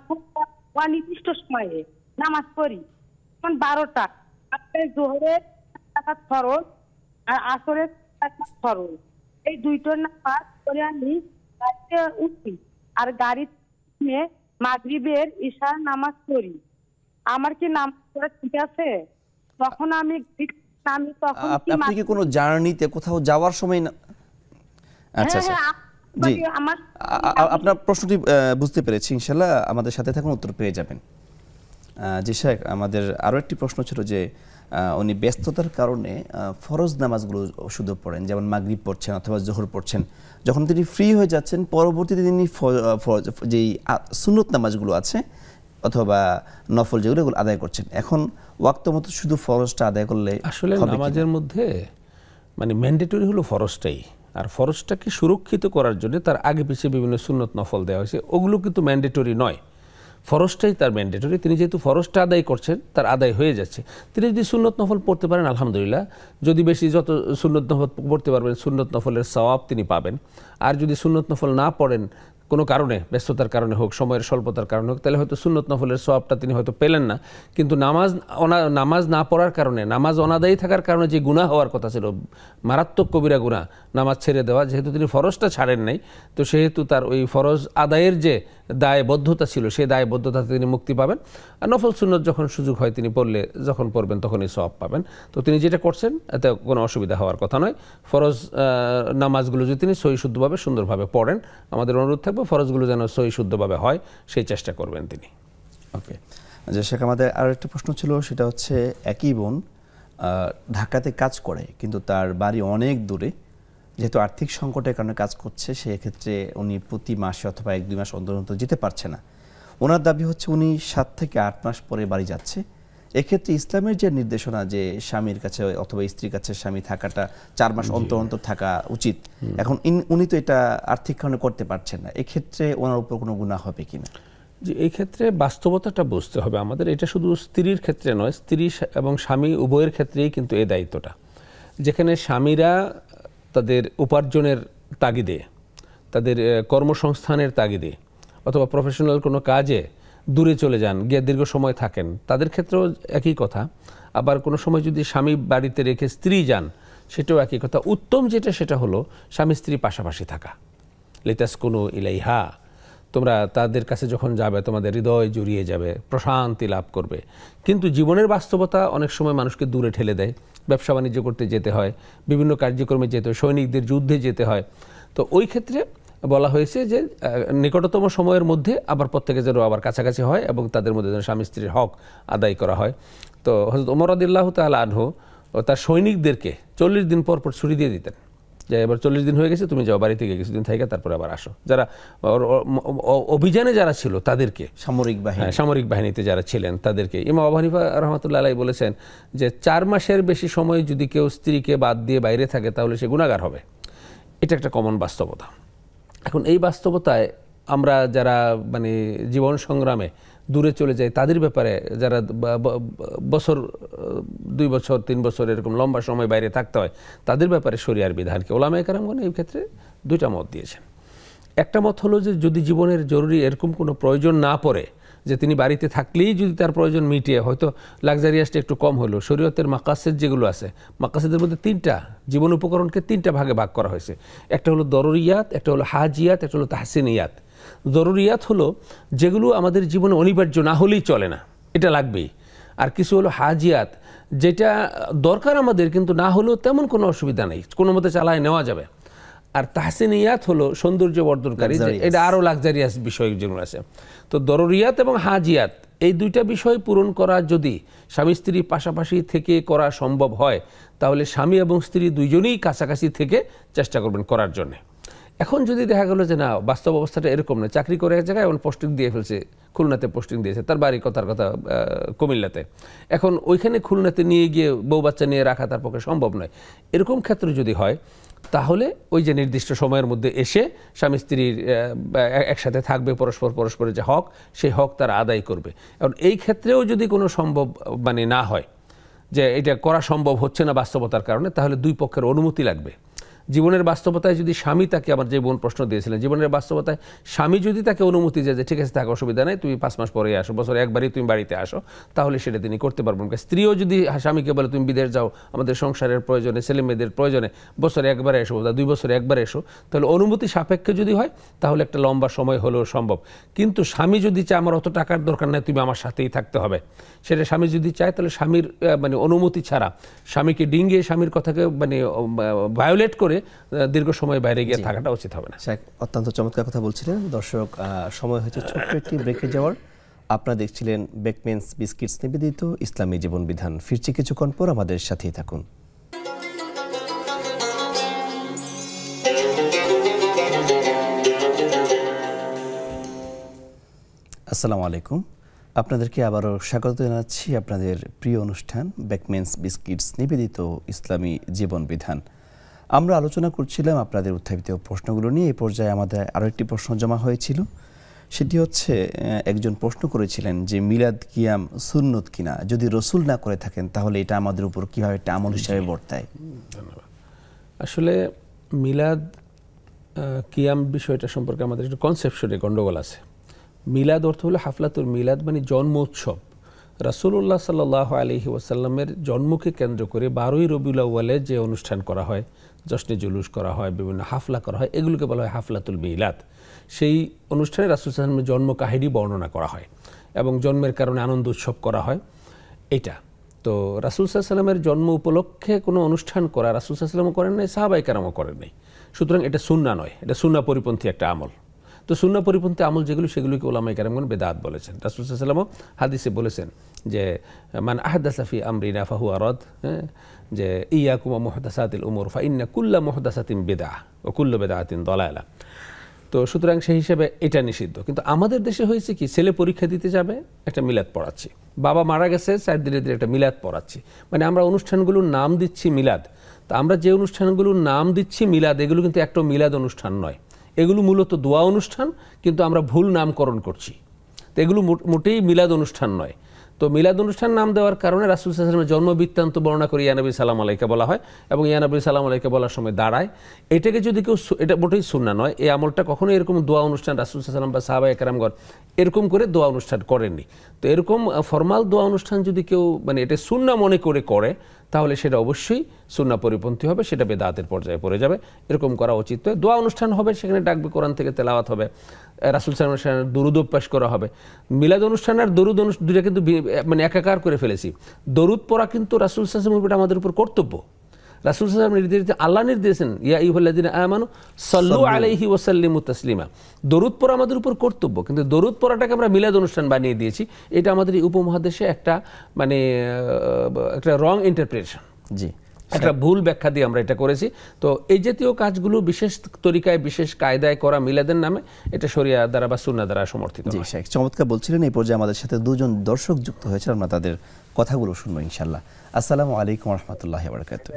নির্দিষ্ট সময়ে নামাজ পড়ি, তখন 12টা, জোহরের ফরজ আর আসরের ফরজ, এই 2টো নামাজ পড়ে আমি গাড়িতে উঠি আর গাড়িতে মাগরিবের ইশার নামাজ পড়ি। আমার কি নামাজ পড়া ঠিক আছে? তখন আমি তখন আপনি কি কোনো জার্নিতে কোথাও যাওয়ার সময় না? আচ্ছা আচ্ছা, জি, আপনার প্রশ্নটি বুঝতে পেরেছি। ইনশাআল্লাহ আমাদের সাথে থাকুন, উত্তর পেয়ে যাবেন। জি শেখ, আমাদের আরও একটি প্রশ্ন ছিল যে উনি ব্যস্ততার কারণে ফরজ নামাজগুলো শুধু পড়েন, যেমন মাগরিব পড়ছেন অথবা জোহর পড়ছেন, যখন তিনি ফ্রি হয়ে যাচ্ছেন পরবর্তীতে তিনি যেই সুন্নত নামাজগুলো আছে অথবা নফল যেগুলো আদায় করছেন, এখন ওয়াক্ত মতো শুধু ফরজটা আদায় করলে আসলে নামাজের মধ্যে মানে ম্যান্ডেটরি হলো ফরজটাই, আর ফরজটাকে সুরক্ষিত করার জন্য তার আগে পিছিয়ে বিভিন্ন সুন্নত নফল দেওয়া হয়েছে, ওগুলো কিন্তু ম্যান্ডেটরি নয়, ফরজটাই তার ম্যান্ডেটরি। তিনি যেহেতু ফরজটা আদায় করছেন, তার আদায় হয়ে যাচ্ছে। তিনি যদি সুন্নত নফল পড়তে পারেন আলহামদুলিল্লাহ, যদি বেশি যত সুন্নত নফল পড়তে পারবেন সুন্নত নফলের সওয়াব তিনি পাবেন। আর যদি সুন্নত নফল না পড়েন, কোনো কারণে, ব্যস্ততার কারণে হোক, সময়ের স্বল্পতার কারণে হোক, তাহলে হয়তো সুন্নত নফলের সওয়াবটা তিনি হয়তো পেলেন না, কিন্তু নামাজ না পড়ার কারণে, নামাজ অনাদায়ী থাকার কারণে যে গুনাহ হওয়ার কথা ছিল, মারাত্মক কবিরা গুনাহ, নামাজ ছেড়ে দেওয়া, যেহেতু তিনি ফরজটা ছাড়েন নাই, তো সেহেতু তার ওই ফরজ আদায়ের যে দায়বদ্ধতা ছিল, সেই দায়বদ্ধতা তিনি মুক্তি পাবেন। আর নফল সুন্নত যখন সুযোগ হয় তিনি যখন পড়বেন তখনই সওয়াব পাবেন। তো তিনি যেটা করছেন এতে কোনো অসুবিধা হওয়ার কথা নয়। ফরজ নামাজগুলো যদি তিনি সহি শুদ্ধভাবে সুন্দরভাবে পড়েন, আমাদের অনুরোধ থাকবে ফরজগুলো যেন সহি শুদ্ধভাবে হয়, সেই চেষ্টা করবেন তিনি। ওকে, যে শেখ, আমাদের আরও একটা প্রশ্ন ছিল, সেটা হচ্ছে একই বোন ঢাকাতে কাজ করে, কিন্তু তার বাড়ি অনেক দূরে, যেহেতু আর্থিক সংকটের কারণে কাজ করছে, সেক্ষেত্রে উনি প্রতি মাসে অথবা 1-2 মাস অন্তর অন্তর যেতে পারছে না। ওনার দাবি হচ্ছে উনি 7 থেকে 8 মাস পরে বাড়ি যাচ্ছে। এক্ষেত্রে ইসলামের যে নির্দেশনা যে স্বামীর কাছে অথবা স্ত্রীর কাছে স্বামী থাকাটা 4 মাস অন্তর অন্তর থাকা উচিত, এখন উনি তো এটা আর্থিক কারণে করতে পারছেন না, এক্ষেত্রে ওনার উপর কোনো গুনাহ হবে কিনা? যে এই ক্ষেত্রে বাস্তবতাটা বুঝতে হবে আমাদের। এটা শুধু স্ত্রীর ক্ষেত্রে নয়, স্ত্রী এবং স্বামী উভয়ের ক্ষেত্রেই কিন্তু এই দায়িত্বটা। যেখানে স্বামীরা তাদের উপার্জনের তাগিদে, তাদের কর্মসংস্থানের তাগিদে অথবা প্রফেশনাল কোনো কাজে দূরে চলে যান, গিয়ে দীর্ঘ সময় থাকেন, তাদের ক্ষেত্রেও একই কথা। আবার কোনো সময় যদি স্বামী বাড়িতে রেখে স্ত্রী যান, সেটাও একই কথা। উত্তম যেটা, সেটা হলো স্বামী স্ত্রী পাশাপাশি থাকা। লিতাসকুনু ইলাইহা, তোমরা তাদের কাছে যখন যাবে তোমাদের হৃদয় জুড়িয়ে যাবে, প্রশান্তি লাভ করবে। কিন্তু জীবনের বাস্তবতা অনেক সময় মানুষকে দূরে ঠেলে দেয়। ব্যবসা বাণিজ্য করতে যেতে হয়, বিভিন্ন কার্যক্রমে যেতে হয়, সৈনিকদের যুদ্ধে যেতে হয়। তো ওই ক্ষেত্রে বলা হয়েছে যে নিকটতম সময়ের মধ্যে আবার প্রত্যেকে যেন আবার কাছাকাছি হয় এবং তাদের মধ্যে যেন স্বামী স্ত্রীর হক আদায় করা হয়। তো হযরত ওমর রাদিয়াল্লাহু তাআলা আনহু তার সৈনিকদেরকে 40 দিন পর পর ছুটি দিয়ে দিতেন যে এবার 40 দিন হয়ে গেছে, তুমি যাও বাড়ি থেকে কিছুদিন থাইকা তারপরে আবার আসো। যারা অভিযানে যারা ছিল তাদেরকে, সামরিক বাহিনীতে যারা ছিলেন তাদেরকে। ইমাম আবু হানিফা রাহমাতুল্লাহ আলাইহি বলেছেন যে 4 মাসের বেশি সময় যদি কেউ স্ত্রীকে বাদ দিয়ে বাইরে থাকে তাহলে সে গুনাহগার হবে। এটা একটা কমন বাস্তবতা। এখন এই বাস্তবতায় আমরা যারা মানে জীবন সংগ্রামে দূরে চলে যায় তাদের ব্যাপারে, যারা বছর 2 বছর 3 বছর এরকম লম্বা সময় বাইরে থাকতে হয়, তাদের ব্যাপারে শরিয়ার বিধানকে ওলামায়ে কেরামগণ এই ক্ষেত্রে 2টা মত দিয়েছেন। একটা মত হলো যে যদি জীবনের জরুরি এরকম কোনো প্রয়োজন না পড়ে, যে তিনি বাড়িতে থাকলেই যদি তার প্রয়োজন মিটিয়ে, হয়তো লাক্সারিয়াসটা একটু কম হলো, শরীয়তের মাকাসেদ যেগুলো আছে, মাকাসেদের মধ্যে 3টা জীবন উপকরণকে 3টা ভাগে ভাগ করা হয়েছে। একটা হলো দরুরিয়াত, একটা হলো হাজিয়াত, একটা হলো তাহসিনিয়াত। জরুরিয়াত হলো যেগুলো আমাদের জীবনে অনিবার্য না হলেই চলে না, এটা লাগবেই। আর কিছু হলো হাজিয়াত, যেটা দরকার আমাদের কিন্তু না হলেও তেমন কোনো অসুবিধা নেই, কোনো মতে চালায় নেওয়া যাবে। আর তাহসিনিয়াত হলো সৌন্দর্য বর্ধনকারী, এটা আরও লাক্সারিয়াস বিষয় যেগুলো আছে। তো দরুরিয়াত এবং হাজিয়াত এই 2টা বিষয় পূরণ করা যদি স্বামী স্ত্রী পাশাপাশি থেকে করা সম্ভব হয়, তাহলে স্বামী এবং স্ত্রী দুইজনেই কাছাকাছি থেকে চেষ্টা করবেন করার জন্যে। এখন যদি দেখা গেলো যে না, বাস্তব অবস্থাটা এরকম না, চাকরি করে এক জায়গায়, এখন পোস্টিং দিয়ে ফেলছে, খুলনাতে পোস্টিং দিয়েছে, তার বাড়ি কথার কথা কুমিল্লাতে, এখন ওইখানে খুলনাতে নিয়ে গিয়ে বউ বাচ্চা নিয়ে রাখা তার পক্ষে সম্ভব নয়। এরকম ক্ষেত্র যদি হয়, তাহলে ওই যে নির্দিষ্ট সময়ের মধ্যে এসে স্বামী স্ত্রীর একসাথে থাকবে, পরস্পরের যে হক, সেই হক তারা আদায় করবে। এখন এই ক্ষেত্রেও যদি কোনো সম্ভব মানে না হয়, যে এটা করা সম্ভব হচ্ছে না বাস্তবতার কারণে, তাহলে 2 পক্ষের অনুমতি লাগবে। জীবনের বাস্তবতায় যদি স্বামী তাকে, আমার যে বোন প্রশ্ন দিয়েছিলেন, জীবনের বাস্তবতায় স্বামী যদি তাকে অনুমতি দেয় যে ঠিক আছে থাকা অসুবিধা নেই, তুমি 5 মাস পরে আসো, বছরে একবারই তুমি বাড়িতে আসো, তাহলে সেটা তিনি করতে পারবেন। স্ত্রীও যদি স্বামীকে বলে তুমি বিদেশ যাও, আমাদের সংসারের প্রয়োজনে, ছেলে মেয়েদের প্রয়োজনে বছরে একবারে এসো, 2 বছরে একবারে এসো, তাহলে অনুমতি সাপেক্ষে যদি হয় তাহলে একটা লম্বা সময় হলেও সম্ভব। কিন্তু স্বামী যদি চায় আমার অত টাকার দরকার নেই, তুমি আমার সাথেই থাকতে হবে, সেটা স্বামী যদি চায়, তাহলে স্বামীর মানে অনুমতি ছাড়া স্বামীকে ডিঙ্গিয়ে স্বামীর কথাকে মানে ভায়োলেট করে দীর্ঘ সময় বাইরে গিয়ে থাকাটা উচিত হবে না। অত্যন্ত চমৎকার কথা বলছিলেন। দর্শক, সময় হয়েছে ছোট্ট একটি ব্রেকে যাওয়ার। আপনারা দেখছিলেন বেকমেন্স বিস্কিটস নিবেদিত ইসলামী জীবন বিধান। ফিরছি কিছুক্ষণ পর, আমাদের সাথেই থাকুন। আসসালামু আলাইকুম, আপনাদেরকে আবারও স্বাগত জানাচ্ছি আপনাদের প্রিয় অনুষ্ঠান বেকমেন্স বিস্কিটস নিবেদিত ইসলামী জীবন বিধান। আমরা আলোচনা করছিলাম আপনাদের উত্থাপিত প্রশ্নগুলো নিয়ে। এই পর্যায়ে আমাদের আরও একটি প্রশ্ন জমা হয়েছিল, সেটি হচ্ছে একজন প্রশ্ন করেছিলেন যে মিলাদ কিয়াম সুন্নত কিনা, যদি রসুল না করে থাকেন তাহলে এটা আমাদের উপর কীভাবে একটা আমল হিসাবে বর্তায়? ধন্যবাদ। আসলে মিলাদ কিয়াম বিষয়টা সম্পর্কে আমাদের একটু কনসেপশনে গণ্ডগোল আছে। মিলাদ অর্থ হলো হাফলাতুল মিলাদ, মানে জন্ম উৎসব। রাসূলুল্লাহ সাল্লাল্লাহু আলাইহি ওয়াসাল্লামের জন্মকে কেন্দ্র করে 12ই রবিউল আউয়ালে যে অনুষ্ঠান করা হয়, জশ্নে জুলুস করা হয়, বিভিন্ন হাফলা করা হয়, এগুলোকে বলা হয় হাফলাতুল মিলাদ। সেই অনুষ্ঠানে রাসূল সাল্লাল্লাহু আলাইহি ওয়াসাল্লামের জন্ম কাহিনী বর্ণনা করা হয় এবং জন্মের কারণে আনন্দ উৎসব করা হয়। এটা তো রাসূল সাল্লাল্লাহু আলাইহি ওয়াসাল্লামের জন্ম উপলক্ষে কোনো অনুষ্ঠান করা রাসূল সাল্লাল্লাহু আলাইহি ওয়াসাল্লামও করেন নাই, সাহাবায়ে কেরামও করেন নাই। সুতরাং এটা সুন্নাহ নয়, এটা সুন্নাহ পরিপন্থী একটা আমল। তো সুন্নাহ পরিপন্থী আমল যেগুলো, সেগুলোকে উলামায়ে কেরামগণ বেদাত বলেছেন। রাসূল সাল্লাল্লাহু আলাইহি ওয়াসাল্লামও হাদিসে বলেছেন যে মান আহদাসা ফি আমরিনা ফাহুয়া রাদ, যে ইয়াকুম ওয়া মুহদাসাতিল উমুর ফাইন্না কুল্লা মুহদাসাতিন বিদআহ ওয়া কুল্লু বিদআতিন দালালা। তো সুতরাং সেই হিসেবে এটা নিষিদ্ধ। কিন্তু আমাদের দেশে হয়েছে কি, ছেলে পরীক্ষা দিতে যাবে, একটা মিলাদ পড়াচ্ছি, বাবা মারা গেছে 4 দিনে একটা মিলাদ পড়াচ্ছি, মানে আমরা অনুষ্ঠানগুলোর নাম দিচ্ছি মিলাদ। তা আমরা যে অনুষ্ঠানগুলোর নাম দিচ্ছি মিলাদ, এগুলো কিন্তু একটা মিলাদ অনুষ্ঠান নয়, এগুলো মূলত দোয়া অনুষ্ঠান, কিন্তু আমরা ভুল নামকরণ করছি। তো এগুলো মোটেই মিলাদ অনুষ্ঠান নয়। তো মিলাদ অনুষ্ঠান নাম দেওয়ার কারণে রাসূল সাল্লাল্লাহু আলাইহি ওয়াসাল্লামের জন্মবৃত্তান্ত বর্ণনা করে ইয়া নবী সালাম আলাইকা বলা হয়, এবং ইয়া নবী সালাম আলাইকা বলার সময় দাঁড়ায়। এটাকে যদি কেউ, এটা মোটেই সুন্নাহ নয়, এই আমলটা কখনোই এরকম দোয়া অনুষ্ঠান রাসূল সাল্লাল্লাহু আলাইহি ওয়াসাল্লাম বা সাহাবায়ে কেরামগণ এরকম করে দোয়া অনুষ্ঠান করেননি। তো এরকম ফরমাল দোয়া অনুষ্ঠান যদি কেউ মানে এটা সুন্নাহ মনে করে তাহলে সেটা অবশ্যই সুন্নাহ পরিপন্থী হবে, সেটা বেদাতের পর্যায়ে পড়ে যাবে। এরকম করা উচিত নয়। দোয়া অনুষ্ঠান হবে, সেখানে ডাকবে, কোরআন থেকে তেলাওয়াত হবে, রাসূল সাল্লাল্লাহু আলাইহি ওয়াসাল্লামের দরুদ পেশ করা হবে। মিলাদ অনুষ্ঠান আর দরুদ অনুষ্ঠান দুইটা কিন্তু মানে একাকার করে ফেলেছি। দরুদ পড়া কিন্তু রাসূল সাল্লাল্লাহু আলাইহি ওয়াসাল্লামের উপর আমাদের উপর কর্তব্য। রাসূল সাল্লাল্লাহু আলাইহি ওয়াসাল্লাম নির্দেশ, আল্লাহ নির্দেশন ইয়া আইয়ুহাল্লাযিনা আমানু সাল্লু আলাইহি ওয়া সাল্লিমু তাসলিমা। দরুদ পড়া আমাদের উপর কর্তব্য, কিন্তু দরুদ পড়াটাকে আমরা মিলাদ অনুষ্ঠান বানিয়ে দিয়েছি। এটা আমাদের এই উপমহাদেশে একটা মানে একটা রং ইন্টারপ্রিটেশন, জি, একটা ভুল ব্যাখ্যা দিয়ে আমরা এটা করেছি। তো এই জাতীয় কাজগুলো বিশেষ তরিকায় বিশেষ কায়দায় করা মিলাদের নামে, এটা শরিয়া দ্বারা বা সুন্নাহ দ্বারা সমর্থিত। জি শেখ, চমৎকার বলছিলেন। এই পর্যায়ে আমাদের সাথে দুজন দর্শক যুক্ত হয়েছে, আমরা তাদের কথাগুলো শুনবো ইনশাআল্লাহ। আসসালামু আলাইকুম ওয়া রাহমাতুল্লাহি ওয়া বারাকাতুহু।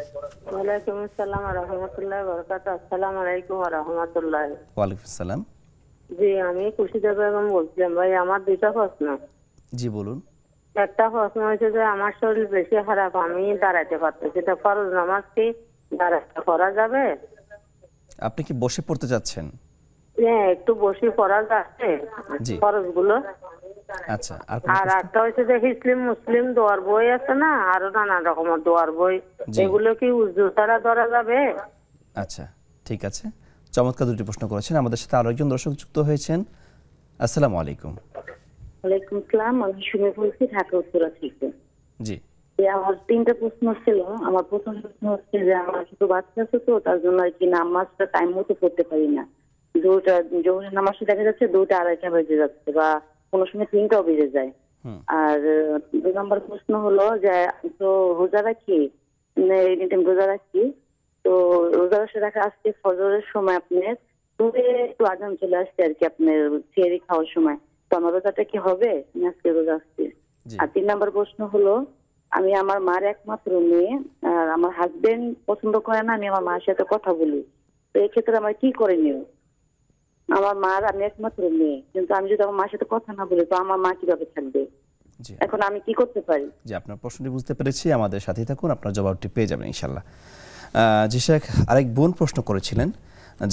ওয়ালাইকুম আসসালাম ওয়া রাহমাতুল্লাহি ওয়া বারাকাতুহু। আসসালামু আলাইকুম ওয়া রাহমাতুল্লাহি। ওয়া আলাইকুম আসসালাম। জি, আমি খুশিদা বেগম বলছিলাম। ভাই, আমার দুইটা প্রশ্ন। জি বলুন। একটা প্রশ্ন হচ্ছে যে আমার শরীর বেশি খারাপ, আমি দাঁড়াইতে পারতেছি, এটা ফরজ নামাজ কি দাঁড়াতে পড়া যাবে? আপনি কি বসে পড়তে চাচ্ছেন? হ্যাঁ, একটু বসে পড়া যাচ্ছে ফরজ গুলো। আচ্ছা, আর একটা হচ্ছে যে মুসলিম দোয়ার বই আছে না, আরো নানা রকমের দোয়ার বই, এগুলো কি উযু ছাড়া ধরা যাবে? আচ্ছা, ঠিক আছে, চমৎকার দুটি প্রশ্ন করেছেন। আমাদের সাথে আরো একজন দর্শক যুক্ত হয়েছেন। আসসালামু আলাইকুম। ওয়ালাইকুম আসসালাম, আমি সুমি বলছি, ঢাকা উত্তরা থেকে। জি, আমার তিনটা প্রশ্ন ছিল। আমার প্রথম প্রশ্ন হচ্ছে যে আমার ছোট বাচ্চা আছে, তো তার জন্য আর কি নামাজটা টাইম মতো পড়তে পারি না। দুটা জোহরের নামাজটা দেখা যাচ্ছে 2টা 2:30 বেজে যাচ্ছে, বা কোনো সময় 3টাও বেজে যায়। আর 2 নম্বর প্রশ্ন হলো যে তো রোজা রাখি, রোজা রাখি, তো রোজা রাখা আজকে ফজরের সময় আপনার দূরে একটু আজান চলে আসছে আর কি, আপনার সেহরি খাওয়ার সময়, তো আমার রোজাটা কি হবে? আজকে রোজা আসছে। আর 3 নম্বর প্রশ্ন হলো, আমি আমার মার একমাত্র মেয়ে, আর আমার হাজবেন্ড পছন্দ করে না আমি আমার মার সাথে কথা বলি, তো এক্ষেত্রে আমার কি করণীয়? আমার মার আমি একমাত্র মেয়ে, কিন্তু আমি যদি আমার মার সাথে কথা না বলি তো আমার মা কিভাবে থাকবে? এখন আমি কি করতে পারি? জি, আপনার প্রশ্নটি বুঝতে পেরেছি, আমাদের সাথেই থাকুন, আপনার জবাবটি পেয়ে যাবেন ইনশাআল্লাহ। জি শেখ, আরেক বোন প্রশ্ন করেছিলেন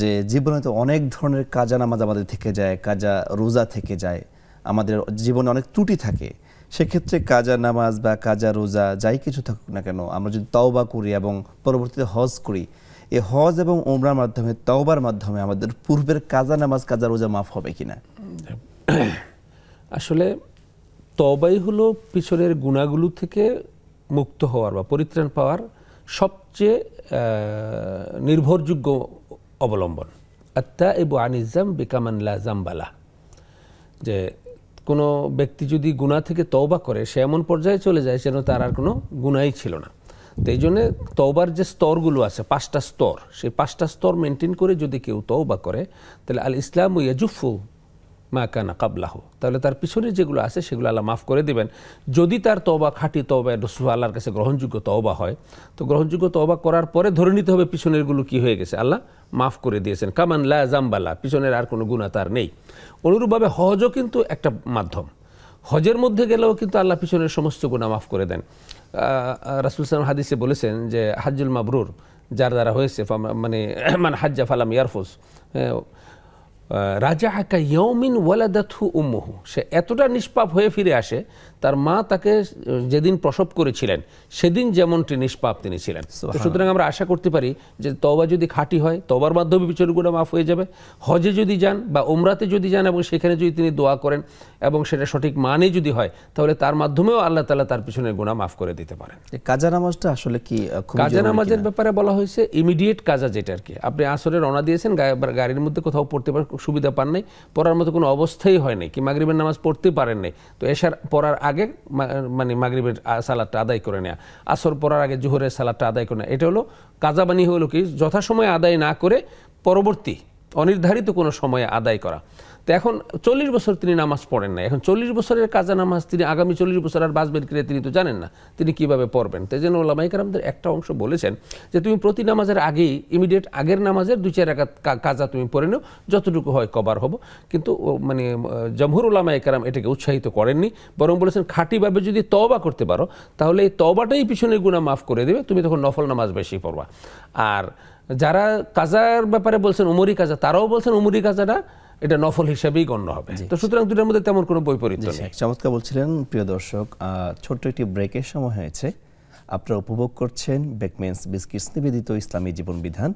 যে জীবনে তো অনেক ধরনের কাজা নামাজ আমাদের থেকে যায়, কাজা রোজা থেকে যায়, আমাদের জীবনে অনেক ত্রুটি থাকে। সেক্ষেত্রে কাজা নামাজ বা কাজা রোজা যাই কিছু থাকুক না কেন, আমরা যদি তওবা করি এবং পরবর্তীতে হজ করি, এই হজ এবং উমরার মাধ্যমে, তওবার মাধ্যমে আমাদের পূর্বের কাজা নামাজ কাজা রোজা মাফ হবে কিনা? আসলে তওবাই হলো পিছনের গুনাহগুলো থেকে মুক্ত হওয়ার বা পরিত্রাণ পাওয়ার সবচেয়ে নির্ভরযোগ্য অবলম্বন। আত্তাইবু আনিজ যামবি কামান লা যামবা লাহ, যে কোনো ব্যক্তি যদি গুনাহ থেকে তওবা করে সে এমন পর্যায়ে চলে যায় যেন তার আর কোনো গুনাহই ছিল না। তো এই জন্যে তওবার যে স্তরগুলো আছে, 5টা স্তর, সেই 5টা স্তর মেনটেন করে যদি কেউ তওবা করে, তাহলে আল ইসলামু ইয়াজুফু মা কানা কাবলাহু, তাহলে তার পিছনের যেগুলো আছে সেগুলো আল্লাহ মাফ করে দিবেন। যদি তার তওবা খাঁটি তওবা রাসূল আল্লাহর কাছে গ্রহণযোগ্য তওবা হয়, তো গ্রহণযোগ্য তওবা করার পরে ধরে নিতে হবে পিছনেরগুলো কি হয়ে গেছে, আল্লাহ মাফ করে দিয়েছেন। কামান লা যামবালা, পিছনের আর কোনো গুনাহ তার নেই। অনুরূপভাবে হজও কিন্তু একটা মাধ্যম। হজের মধ্যে গেলেও কিন্তু আল্লাহ পিছনের সমস্ত গুনাহ মাফ করে দেন। রাসূল সাল্লাল্লাহু আলাইহি হাদিসে বলেছেন যে হাজ্জুল মাবরুর যার দ্বারা হয়েছে, মানে মান হাজ্জা ফালাম ইয়ারফুস রাজাআকা ইয়াউমিন ওয়ালাদাতহু উম্মুহু, সে এতটা নিষ্পাপ হয়ে ফিরে আসে, তার মা তাকে যেদিন প্রসব করেছিলেন সেদিন যেমনটি নিষ্পাপ তিনি ছিলেন। সুতরাং আমরা আশা করতে পারি যে তওবা যদি খাঁটি হয়, তওবার মাধ্যমে পিছনের গুনাহ মাফ হয়ে যাবে। হজে যদি যান বা উমরাতে যদি যান এবং সেখানে যদি তিনি দোয়া করেন এবং সেটা সঠিক মানে যদি হয়, তাহলে তার মাধ্যমেও আল্লাহ তাআলা তার পিছনের গুনাহ মাফ করে দিতে পারেন। কাজা নামাজটা আসলে কি? কাজা নামাজের ব্যাপারে বলা হয়েছে ইমিডিয়েট কাজা, যেটা আর কি আপনি আসরে রওনা দিয়েছেন, গাড়ির মধ্যে কোথাও পড়তে সুবিধা পান নাই, পড়ার মতো কোনো অবস্থাই হয় নাই, কি মাগরিবের নামাজ পড়তে পারেন নাই, তো এশার পড়ার আগে মানে মাগরিবের সালাতটা আদায় করে নেওয়া, আসর পড়ার আগে জোহরের সালাতটা আদায় করে নেওয়া, এটা হলো কাজাবানি, হলো কি যথাসময়ে আদায় না করে পরবর্তী অনির্ধারিত কোনো সময়ে আদায় করা। তো এখন 40 বছর তিনি নামাজ পড়েন না, এখন 40 বছরের কাজা নামাজ তিনি আগামী 40 বছর আর বাঁচবেন কিনা তিনি তো জানেন না, তিনি কিভাবে পড়বেন। তাই জন্য ওলামায়ে কেরামদের একটা অংশ বলেছেন যে তুমি প্রতি নামাজের আগেই ইমিডিয়েট আগের নামাজের 2-4 রাকাত কাজা তুমি পড়ে নাও, যতটুকু হয় কভার হবো। কিন্তু মানে জমহুর ওলামায়ে কেরাম এটাকে উৎসাহিত করেননি, বরং বলেছেন খাঁটিভাবে যদি তওবা করতে পারো তাহলে এই তওবাটাই পিছনের গুনাহ মাফ করে দেবে, তুমি তখন নফল নামাজ বেশি পড়বা। আর যারা কাজার ব্যাপারে বলছেন উমরি কাজা, তারাও বলছেন উমরি কাজাটা এটা নফল হিসেবেই গণ্য হবে। তো সুতরাং দুটোর মধ্যে তেমন কোনো বৈপরীত্য নেই। চমৎকার বলছিলেন প্রিয় দর্শক। ছোট্ট একটি ব্রেকের সময় হয়েছে, আপনারা উপভোগ করছেন বেকমেন্স বিস্কিটস নিবেদিত ইসলামী জীবন বিধান।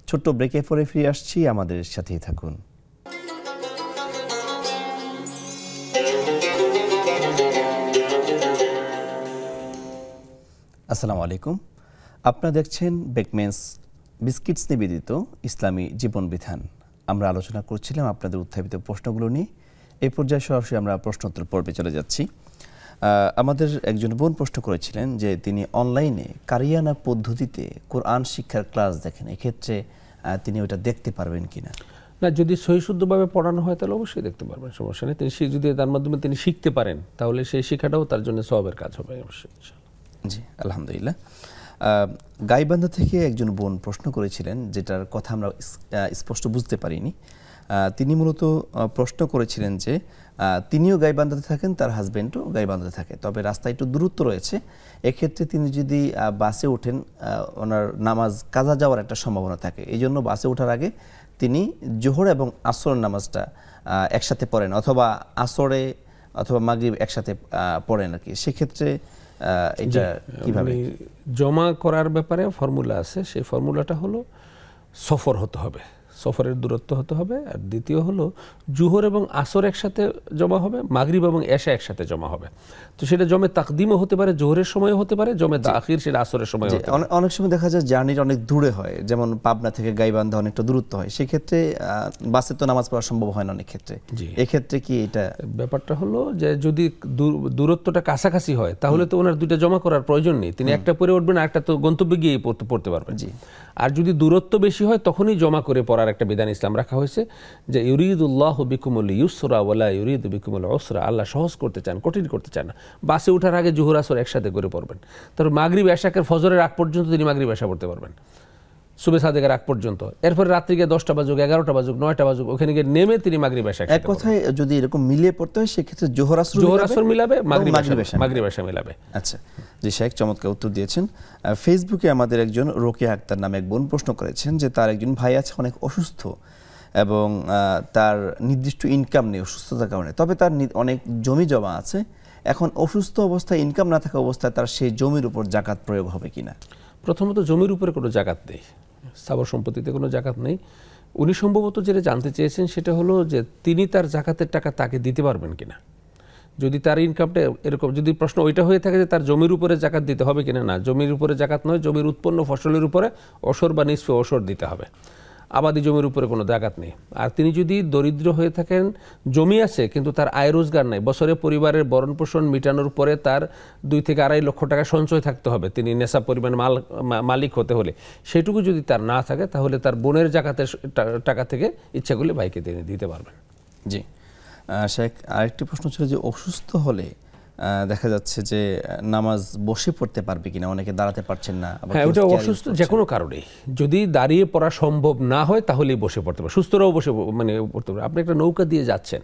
ছোট্ট ব্রেকে পরে ফিরে আসছি, আমাদের সাথেই থাকুন। আসসালামু আলাইকুম, আপনারা দেখছেন বেকমেন্স বিস্কিটস নিবেদিত ইসলামী জীবন বিধান। আমরা আলোচনা করছিলাম আপনাদের উত্থাপিত প্রশ্নগুলো নিয়ে। এই পর্যায়ে সরাসরি আমরা প্রশ্নোত্তর পর্বে চলে যাচ্ছি। আমাদের একজন বোন প্রশ্ন করেছিলেন যে তিনি অনলাইনে কারিয়ানা পদ্ধতিতে কোরআন শিক্ষার ক্লাস দেখেন, এক্ষেত্রে তিনি ওটা দেখতে পারবেন কিনা? না, যদি সহিশুদ্ধভাবে পড়ানো হয় তাহলে অবশ্যই দেখতে পারবেন, সমস্যা নেই। তিনি যদি তার মাধ্যমে তিনি শিখতে পারেন তাহলে সেই শিক্ষাটাও তার জন্য সওয়াবের কাজ হবে অবশ্যই। জি, আলহামদুলিল্লাহ। গাইবান্ধা থেকে একজন বোন প্রশ্ন করেছিলেন, যেটার কথা আমরা স্পষ্ট বুঝতে পারিনি। তিনি মূলত প্রশ্ন করেছিলেন যে তিনিও গাইবান্ধাতে থাকেন, তার হাজব্যান্ডও গাইবান্ধাতে থাকে, তবে রাস্তায় একটু দূরত্ব রয়েছে। এক্ষেত্রে তিনি যদি বাসে ওঠেন, ওনার নামাজ কাজা যাওয়ার একটা সম্ভাবনা থাকে, এই জন্য বাসে ওঠার আগে তিনি জোহর এবং আসরের নামাজটা একসাথে পড়েন, অথবা আসরে অথবা মাগরিব একসাথে পড়েন আর কি। সেক্ষেত্রে এটা কিভাবে জমা করার ব্যাপারে ফর্মুলা আছে। সেই ফর্মুলাটা হলো সফর হতে হবে, সফরের দূরত্ব হতে হবে। আর দ্বিতীয় হলো জুহর এবং আসর একসাথে জমা হবে, মাগরিব এবং এশা একসাথে জমা হবে। তো সেটা জমে তাকদিমও হতে পারে, জোহরের সময় হতে পারে, জমে তাখির সেটা আসরের সময় হতে পারে। অনেক সময় দেখা যায় জার্নিটা অনেক দূরে হয়, যেমন পাবনা থেকে গাইবান্ধা অনেকটা দূরত্ব হয়, সেক্ষেত্রে বাসে তো নামাজ পড়া সম্ভব হয় না অনেক ক্ষেত্রে। এক্ষেত্রে কি এটা ব্যাপারটা হলো যে যদি দূরত্বটা কাছাকাছি হয় তাহলে তো ওনার দুইটা জমা করার প্রয়োজন নেই, তিনি একটা পরে উঠবেন আর একটা তো গন্তব্যে গিয়ে পড়তে পারবেন। আর যদি দূরত্ব বেশি হয় তখনই জমা করে পড়ার একটা বিধান ইসলাম রাখা হয়েছে, যে ইউরিদুল্লাহু বিকুমুল ইউসরা ওয়ালা ইউরিদু বিকুমুল উসরা, আল্লাহ সহজ করতে চান, কঠিন করতে চান না। বাসে ওঠার আগে জোহর আসর একসাথে করে পড়বেন, তারপর মাগরিব এশাকের ফজরের আগ পর্যন্ত তিনি মাগরিব এশা পড়তে পারবেন, সুবে সাদেকের আগ পর্যন্ত। এরপরে রাত্রি গিয়ে 10টা বাজুক, 11টা বাজুক, 9টা বাজুক, ওখানে গিয়ে নেমে তিনি মাগরিব এশা। এক কথায় যদি এরকম মিলিয়ে পড়তে হয় সেক্ষেত্রে জোহর আসর মিলাবে, মাগরিব এশা মিলাবে। আচ্ছা, জি শেখ, চমৎকার উত্তর দিয়েছেন। ফেসবুকে আমাদের একজন রোকেয়া আক্তার নামে এক বোন প্রশ্ন করেছেন যে তার একজন ভাই আছে অনেক অসুস্থ এবং তার নির্দিষ্ট ইনকাম নেই অসুস্থতার কারণে, তবে তার অনেক জমি জমা আছে। এখন অসুস্থ অবস্থায় ইনকাম না থাকা অবস্থায় তার সেই জমির উপর জাকাত প্রয়োগ হবে কিনা? প্রথমত জমির উপরে কোনো জাকাত নেই, স্থাবর সম্পত্তিতে কোনো জাকাত নেই। উনি সম্ভবত যেটা জানতে চেয়েছেন সেটা হলো যে তিনি তার জাকাতের টাকা তাকে দিতে পারবেন কিনা। যদি তার ইনকামটা এরকম, যদি প্রশ্ন ওইটা হয়ে থাকে যে তার জমির উপরে জাকাত দিতে হবে কিনা, না, জমির উপরে জাকাত নয়, জমির উৎপন্ন ফসলের উপরে অসর বা নিসফে অসর দিতে হবে। আবাদি জমির উপরে কোনো জাকাত নেই। আর তিনি যদি দরিদ্র হয়ে থাকেন, জমি আছে কিন্তু তার আয় রোজগার নাই, বছরে পরিবারের ভরণ পোষণ মেটানোর পরে তার 2 থেকে 2.5 লক্ষ টাকা সঞ্চয় থাকতে হবে তিনি নেশাব পরিমাণ মালিক হতে হলে, সেটুকু যদি তার না থাকে তাহলে তার বোনের জাকাতের টাকা থেকে ইচ্ছা করলে ভাইকে তিনি দিতে পারবেন। জি শেখ, আরেকটি প্রশ্ন ছিল যে অসুস্থ হলে দেখা যাচ্ছে যে নামাজ বসে পড়তে পারবে কিনা, অনেকে দাঁড়াতে পারছেন না। হ্যাঁ, ওটা অসুস্থ যে কোনো কারণে যদি দাঁড়িয়ে পড়া সম্ভব না হয় তাহলেই বসে পড়তে পারে, সুস্থরাও বসে পড়তে পারে। আপনি একটা নৌকা দিয়ে যাচ্ছেন,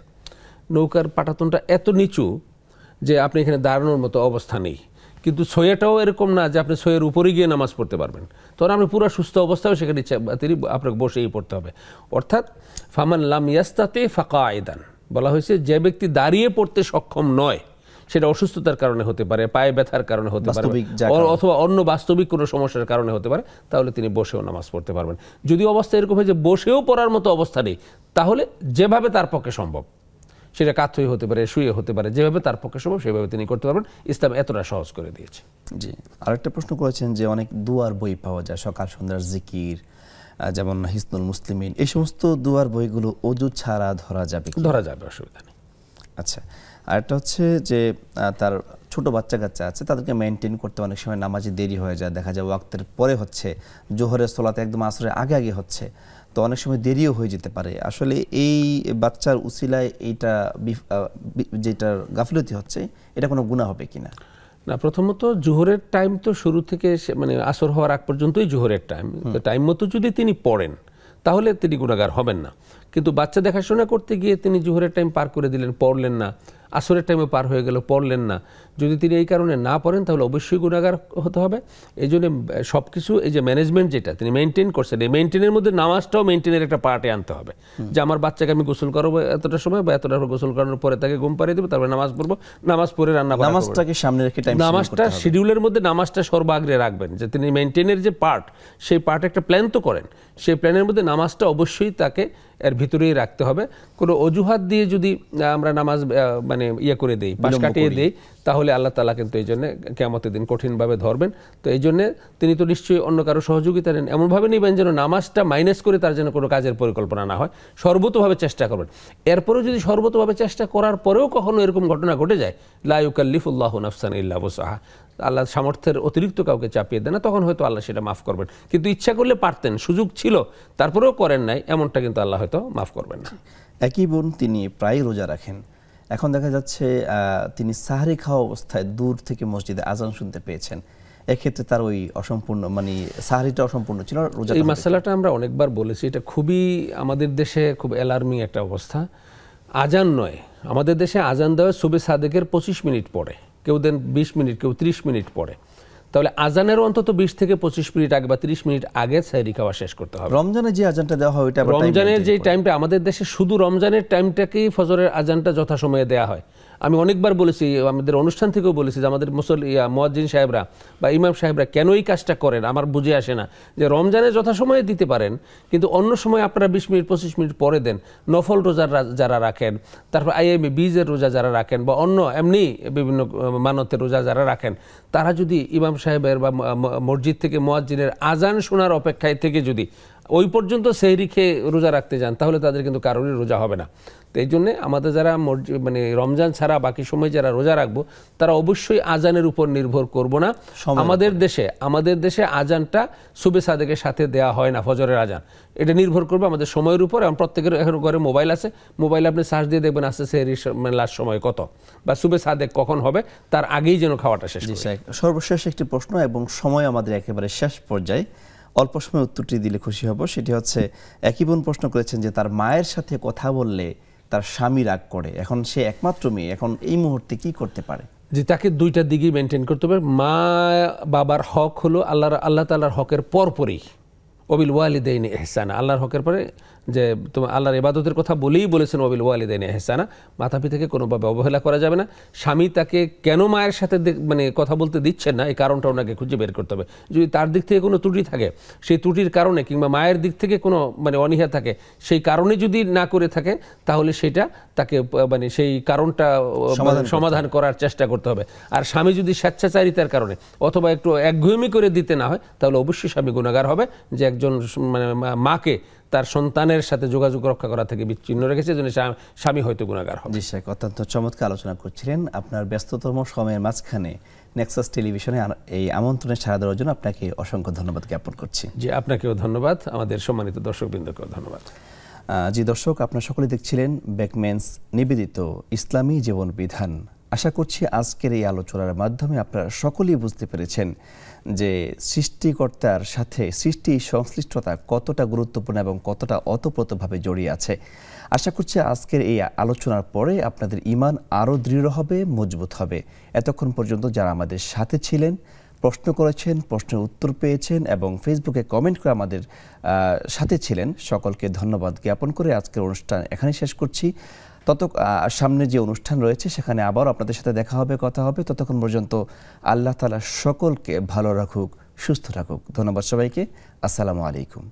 নৌকার পাটাতনটা এত নিচু যে আপনি এখানে দাঁড়ানোর মতো অবস্থা নেই, কিন্তু ছয়াটাও এরকম না যে আপনি ছয়ের উপরে গিয়ে নামাজ পড়তে পারবেন, তখন আপনি পুরো সুস্থ অবস্থায় সেখানে তিনি আপনাকে বসেই পড়তে হবে। অর্থাৎ ফামান লাম ইয়াস্তাতি ফাকাইদান বলা হয়েছে, যে ব্যক্তি দাঁড়িয়ে পড়তে সক্ষম নয়, সেটা অসুস্থতার কারণে হতে পারে, পায়ে ব্যথার কারণে হতে পারে, অথবা অন্য বাস্তবিক কোনো সমস্যার কারণে হতে পারে, তাহলে তিনি বসেও নামাজ পড়তে পারবেন। যদি অবস্থা এরকম হয় যে বসেও পড়ার মতো অবস্থা নেই, তাহলে যেভাবে তার পক্ষে সম্ভব, সেটা কাত হয়ে হতে পারে, শুয়ে হতে পারে, যেভাবে তার পক্ষে সম্ভব সেভাবে তিনি করতে পারবেন। ইসলাম এতটা সহজ করে দিয়েছে। জি, আরেকটা প্রশ্ন করেছেন যে অনেক দুয়ার বই পাওয়া যায়, সকাল সন্ধ্যার জিকির, যেমন হিসনুল মুসলিমিন, এই সমস্ত দুয়ার বইগুলো ওযু ছাড়া ধরা যাবে? ধরা যাবে, অসুবিধা নেই। আচ্ছা, আরেকটা হচ্ছে যে তার ছোট বাচ্চা কাচ্চা আছে, তাদেরকে মেনটেন করতে অনেক সময় নামাজে দেরি হয়ে যায়, দেখা যায় ওয়াক্তের পরে হচ্ছে, জোহরের সালাতে একদম আসরের আগে আগে হচ্ছে, তো অনেক সময় দেরিও হয়ে যেতে পারে। আসলে এই বাচ্চার উসিলায় এইটা যেটার গাফিলতি হচ্ছে, এটা কোনো গুনাহ হবে কিনা? না, প্রথমত জোহরের টাইম তো শুরু থেকে মানে আসর হওয়ার আগ পর্যন্তই জোহরের টাইম, তো টাইম মতো যদি তিনি পড়েন তাহলে তিনি গুনাহগার হবেন না। কিন্তু বাচ্চা দেখাশোনা করতে গিয়ে তিনি জোহরের টাইম পার করে দিলেন, পড়লেন না, আসরের টাইমে পার হয়ে গেল, পড়লেন না, যদি তিনি এই কারণে না পড়েন তাহলে অবশ্যই গুনাহগার হতে হবে। এই জন্য সব কিছু, এই যে ম্যানেজমেন্ট যেটা তিনি মেনটেন করছেন, এই মেনটেনের মধ্যে নামাজটাও মেনটেনের একটা পার্টে আনতে হবে, যে আমার বাচ্চাকে আমি গোসল করবো এতটা সময় বা এতটা গোসল করানোর পরে তাকে ঘুম পাড়িয়ে দেবো, তারপরে নামাজ পড়বো, নামাজ পড়ে রান্না করা, নামাজটাকে সামনে রেখে নামাজটা শিডিউলের মধ্যে নামাজটা সর্বাগ্রে রাখবেন, যে তিনি মেনটেনের যে পার্ট, সেই পার্ট একটা প্ল্যান তো করেন, সেই প্ল্যানের মধ্যে নামাজটা অবশ্যই তাকে এর ভিতরেই রাখতে হবে। কোনো অজুহাত দিয়ে যদি আমরা নামাজ মানে করে দেই, পাশ কাটিয়ে দেই, তাহলে আল্লাহ তাআলা কিন্তু এই জন্য কিয়ামতের দিন কঠিনভাবে ধরবেন। তো এই জন্য তিনি তো নিশ্চয়ই অন্য কারো সহযোগিতা নেন, এমনভাবে নেবেন যেন নামাজটা মাইনাস করে তার জন্য কোনো কাজের পরিকল্পনা না হয়, সর্বতোভাবে চেষ্টা করবেন। এরপরেও যদি সর্বতোভাবে চেষ্টা করার পরেও কখনো এরকম ঘটনা ঘটে যায়, লা ইউকাল্লিফুল্লাহু নাফসান ইল্লা বুসআহা, আল্লাহ সামর্থ্যের অতিরিক্ত কাউকে চাপিয়ে দেন না, তখন হয়তো আল্লাহ সেটা মাফ করবেন। কিন্তু ইচ্ছা করলে পারতেন, সুযোগ ছিল, তারপরেও করেন নাই, এমনটা কিন্তু আল্লাহ হয়তো মাফ করবেন না। একই বোন তিনি প্রায় রোজা রাখেন, এখন দেখা যাচ্ছে তিনি সাহরি খাওয়া অবস্থায় দূর থেকে মসজিদে আজান শুনতে পেয়েছেন, এক্ষেত্রে তার ওই অসম্পূর্ণ মানে সাহরিটা অসম্পূর্ণ ছিল। এই মাসালাটা আমরা অনেকবার বলেছি, এটা খুবই আমাদের দেশে খুব অ্যালার্মিং একটা অবস্থা। আজান নয়, আমাদের দেশে আজান দেওয়া সুবে সাদেকের 25 মিনিট পরে, কেউ দেন 20 মিনিট, কেউ 30 মিনিট পরে। তাহলে আজানের অন্তত 20 থেকে 25 মিনিট আগে বা 30 মিনিট আগে সাহরি খাওয়া শেষ করতে হবে। রমজানে যে আজানটা দেওয়া হয় ওইটা, রমজানের যে টাইমটা আমাদের দেশে শুধু রমজানের টাইমটাকেই ফজরের আজানটা যথাসময়ে দেওয়া হয়। আমি অনেকবার বলেছি, আমাদের অনুষ্ঠান থেকেও বলেছি যে আমাদের মুয়াজ্জিন সাহেবরা বা ইমাম সাহেবরা কেন এই কাজটা করেন আমার বুঝে আসে না, যে রমজানে যথাসময়ে দিতে পারেন, কিন্তু অন্য সময় আপনারা 20 মিনিট 25 মিনিট পরে দেন। নফল রোজা যারা রাখেন, তারপর আইএমএ বীজের রোজা যারা রাখেন, বা অন্য এমনি বিভিন্ন মানতের রোজা যারা রাখেন, তারা যদি ইমাম সাহেবের বা মসজিদ থেকে মুয়াজ্জিনের আজান শোনার অপেক্ষায় থেকে যদি ওই পর্যন্ত সেহরি খেয়ে রোজা রাখতে যান, তাহলে তাদের কিন্তু কারোরই রোজা হবে না। তো এই জন্যে আমাদের যারা মানে রমজান ছাড়া বাকি সময় যারা রোজা রাখবো, তারা অবশ্যই আজানের উপর নির্ভর করব না। আমাদের দেশে আজানটা সুবে সাদেকের সাথে দেয়া হয় না, ফজরের আজান। এটা নির্ভর করবে আমাদের সময়ের উপর। এবং প্রত্যেকের এখন ঘরে মোবাইল আছে, মোবাইলে আপনি সার্চ দিয়ে দেখবেন আসছে সেহরি লাস্ট সময় কত বা সুবে সাদেক কখন হবে, তার আগেই যেন খাওয়াটা শেষ করি। সর্বশেষ একটি প্রশ্ন, এবং সময় আমাদের একেবারে শেষ পর্যায়ে, অল্প সময় উত্তরটি দিলে খুশি হব। সেটি হচ্ছে, একই বোন প্রশ্ন করেছেন যে তার মায়ের সাথে কথা বললে তার স্বামী রাগ করে, এখন সে একমাত্র মেয়ে, এখন এই মুহূর্তে কি করতে পারে? যে তাকে দুইটা দিকই মেনটেন করতে হবে। মা বাবার হক হলো আল্লাহ তাআলার হকের পরপরই, ওবিল ওয়ালিদাইনি ইহসানা, আল্লাহর হকের পরে যে তোমার আল্লাহর ইবাদতের কথা বলেই বলেছেন ওবিল ওয়ালিদাইনি ইহসানা, মাতা পিতাকে কোনোভাবে অবহেলা করা যাবে না। স্বামী তাকে কেন মায়ের সাথে মানে কথা বলতে দিচ্ছেন না, এই কারণটা ওনাকে খুঁজে বের করতে হবে। যদি তার দিক থেকে কোনো ত্রুটি থাকে, সেই ত্রুটির কারণে কিংবা মায়ের দিক থেকে কোনো মানে অনীহা থাকে, সেই কারণে যদি না করে থাকে, তাহলে সেটা তাকে মানে সেই কারণটা সমাধান করার চেষ্টা করতে হবে। আর স্বামী যদি স্বেচ্ছাচারিতার কারণে অথবা একটু একঘেয়েমি করে দিতে না হয়, তাহলে অবশ্যই স্বামী গুনাহগার হবে, যে একজন মানে মাকে তার সন্তানের সাথে যোগাযোগ রক্ষা করা থেকে বিচ্ছিন্ন রেখেছে, জন্য স্বামী হয়তো গুনাহগার হবে। জি শেখ, অত্যন্ত চমৎকার আলোচনা করছিলেন। আপনার ব্যস্ততম সময়ের মাঝখানে নেক্সাস টেলিভিশনে এই আমন্ত্রণে সাড়া দেওয়ার জন্য আপনাকে অসংখ্য ধন্যবাদ জ্ঞাপন করছি। জি, আপনাকেও ধন্যবাদ, আমাদের সম্মানিত দর্শকবৃন্দকেও ধন্যবাদ। জি দর্শক, আপনারা সকলে দেখছিলেন বেকমেন্স নিবেদিত ইসলামী জীবন বিধান। আশা করছি আজকের এই আলোচনার মাধ্যমে আপনারা সকলেই বুঝতে পেরেছেন যে সৃষ্টিকর্তার সাথে সৃষ্টি সংশ্লিষ্টতা কতটা গুরুত্বপূর্ণ এবং কতটা ওতপ্রোতভাবে জড়িয়ে আছে। আশা করছি আজকের এই আলোচনার পরে আপনাদের ঈমান আরও দৃঢ় হবে, মজবুত হবে। এতক্ষণ পর্যন্ত যারা আমাদের সাথে ছিলেন, প্রশ্ন করেছেন, প্রশ্নের উত্তর পেয়েছেন এবং ফেসবুকে কমেন্ট করে আমাদের সাথে ছিলেন, সকলকে ধন্যবাদ জ্ঞাপন করে আজকের অনুষ্ঠান এখানেই শেষ করছি। সামনে যে অনুষ্ঠান রয়েছে সেখানে আবার আপনাদের সাথে দেখা হবে, কথা হবে। ততক্ষণ পর্যন্ত আল্লাহ তাআলা সকলকে ভালো রাখুক, সুস্থ রাখুক। ধন্যবাদ সবাইকে। আসসালামু আলাইকুম।